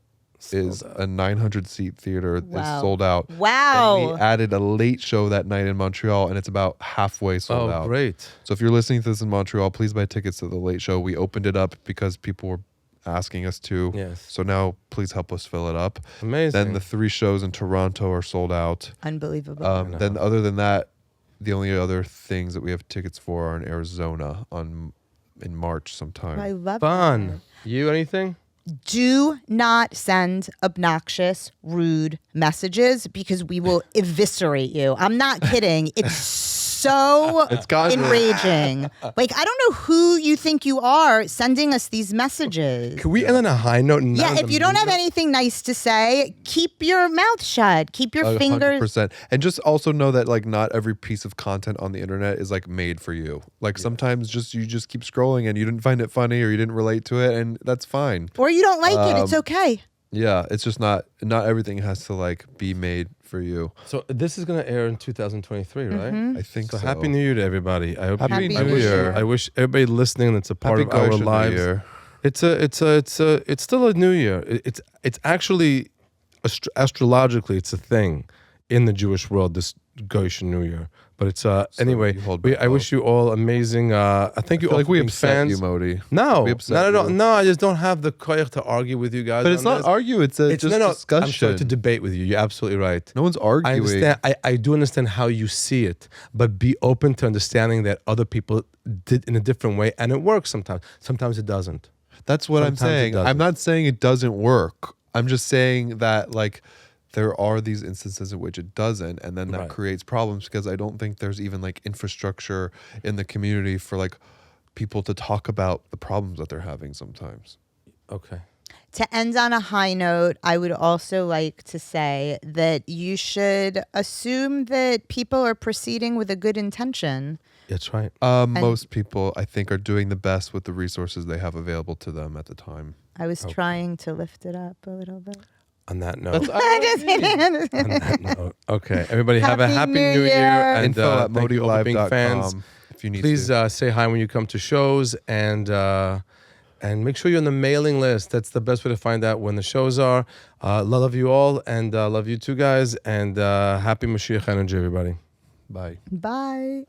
S2: is a 900-seat theater.
S3: Wow.
S2: It's sold out.
S3: Wow.
S2: And we added a late show that night in Montreal, and it's about halfway sold out.
S1: Great.
S2: So if you're listening to this in Montreal, please buy tickets to the late show. We opened it up because people were asking us to.
S1: Yes.
S2: So now please help us fill it up.
S1: Amazing.
S2: Then the 3 shows in Toronto are sold out.
S3: Unbelievable.
S2: Then other than that, the only other things that we have tickets for are in Arizona in March sometime.
S3: I love
S1: Fun.
S3: that.
S1: You anything?
S3: Do not send obnoxious, rude messages because we will eviscerate you. I'm not kidding. It's so
S2: gotten-
S3: enraging. Like, I don't know who you think you are sending us these messages.
S1: Can we end on a high note? And
S3: Yeah,
S1: not on
S3: if
S1: the
S3: you don't have
S1: mood?
S3: anything nice to say, keep your mouth shut. Keep your fingers.
S2: 100%. And just also know that like not every piece of content on the internet is like made for you. Like sometimes you just keep scrolling and you didn't find it funny or you didn't relate to it, and that's fine.
S3: Or you don't like it. It's okay.
S2: Yeah, it's just not everything has to like be made for you.
S1: So this is going to air in 2023, right?
S2: I think so.
S1: So happy New Year to everybody. I hope
S2: Happy
S1: I
S2: New
S1: wish,
S2: Year.
S1: I wish everybody listening that's a part
S2: Happy
S1: of our
S2: Goshen New
S1: lives.
S2: Year.
S1: It's still a new year. It's actually astrologically it's a thing in the Jewish world, this Goshen New Year. But it's anyway.
S2: you hold back
S1: I wish you all amazing. I thank you all
S2: like
S1: for
S2: we
S1: being
S2: upset
S1: fans.
S2: you, Modi.
S1: No,
S2: We upset
S1: not at all.
S2: you.
S1: No, I just don't have the koyach to argue with you guys.
S2: But it's
S1: on
S2: not
S1: this.
S2: argue, it's just discussion.
S1: I'm sorry to debate with you. You're absolutely right.
S2: No one's arguing.
S1: I understand. I do understand how you see it, but be open to understanding that other people did in a different way, and it works sometimes. Sometimes it doesn't.
S2: That's what
S1: Sometimes
S2: I'm
S1: it
S2: saying.
S1: doesn't.
S2: I'm not saying it doesn't work. I'm just saying that like there are these instances in which it doesn't, and then that
S1: Right.
S2: creates problems because I don't think there's even like infrastructure in the community for like people to talk about the problems that they're having sometimes.
S1: Okay.
S3: To end on a high note, I would also like to say that you should assume that people are proceeding with a good intention.
S1: That's right.
S2: Most people, I think, are doing the best with the resources they have available to them at the time.
S3: I was trying to lift it up a little bit.
S1: On that note.
S3: Just kidding.
S1: On that note. Okay. Everybody have a
S3: Happy
S1: happy
S3: New
S1: New Year.
S3: Year.
S1: And
S2: Info at
S1: thank you all for being fans.
S2: modilive.com if you need
S1: Please
S2: to.
S1: say hi when you come to shows, and make sure you're on the mailing list. That's the best way to find out when the shows are. Love you all, and love you too, guys. And happy Mashiach energy, everybody.
S2: Bye.
S3: Bye.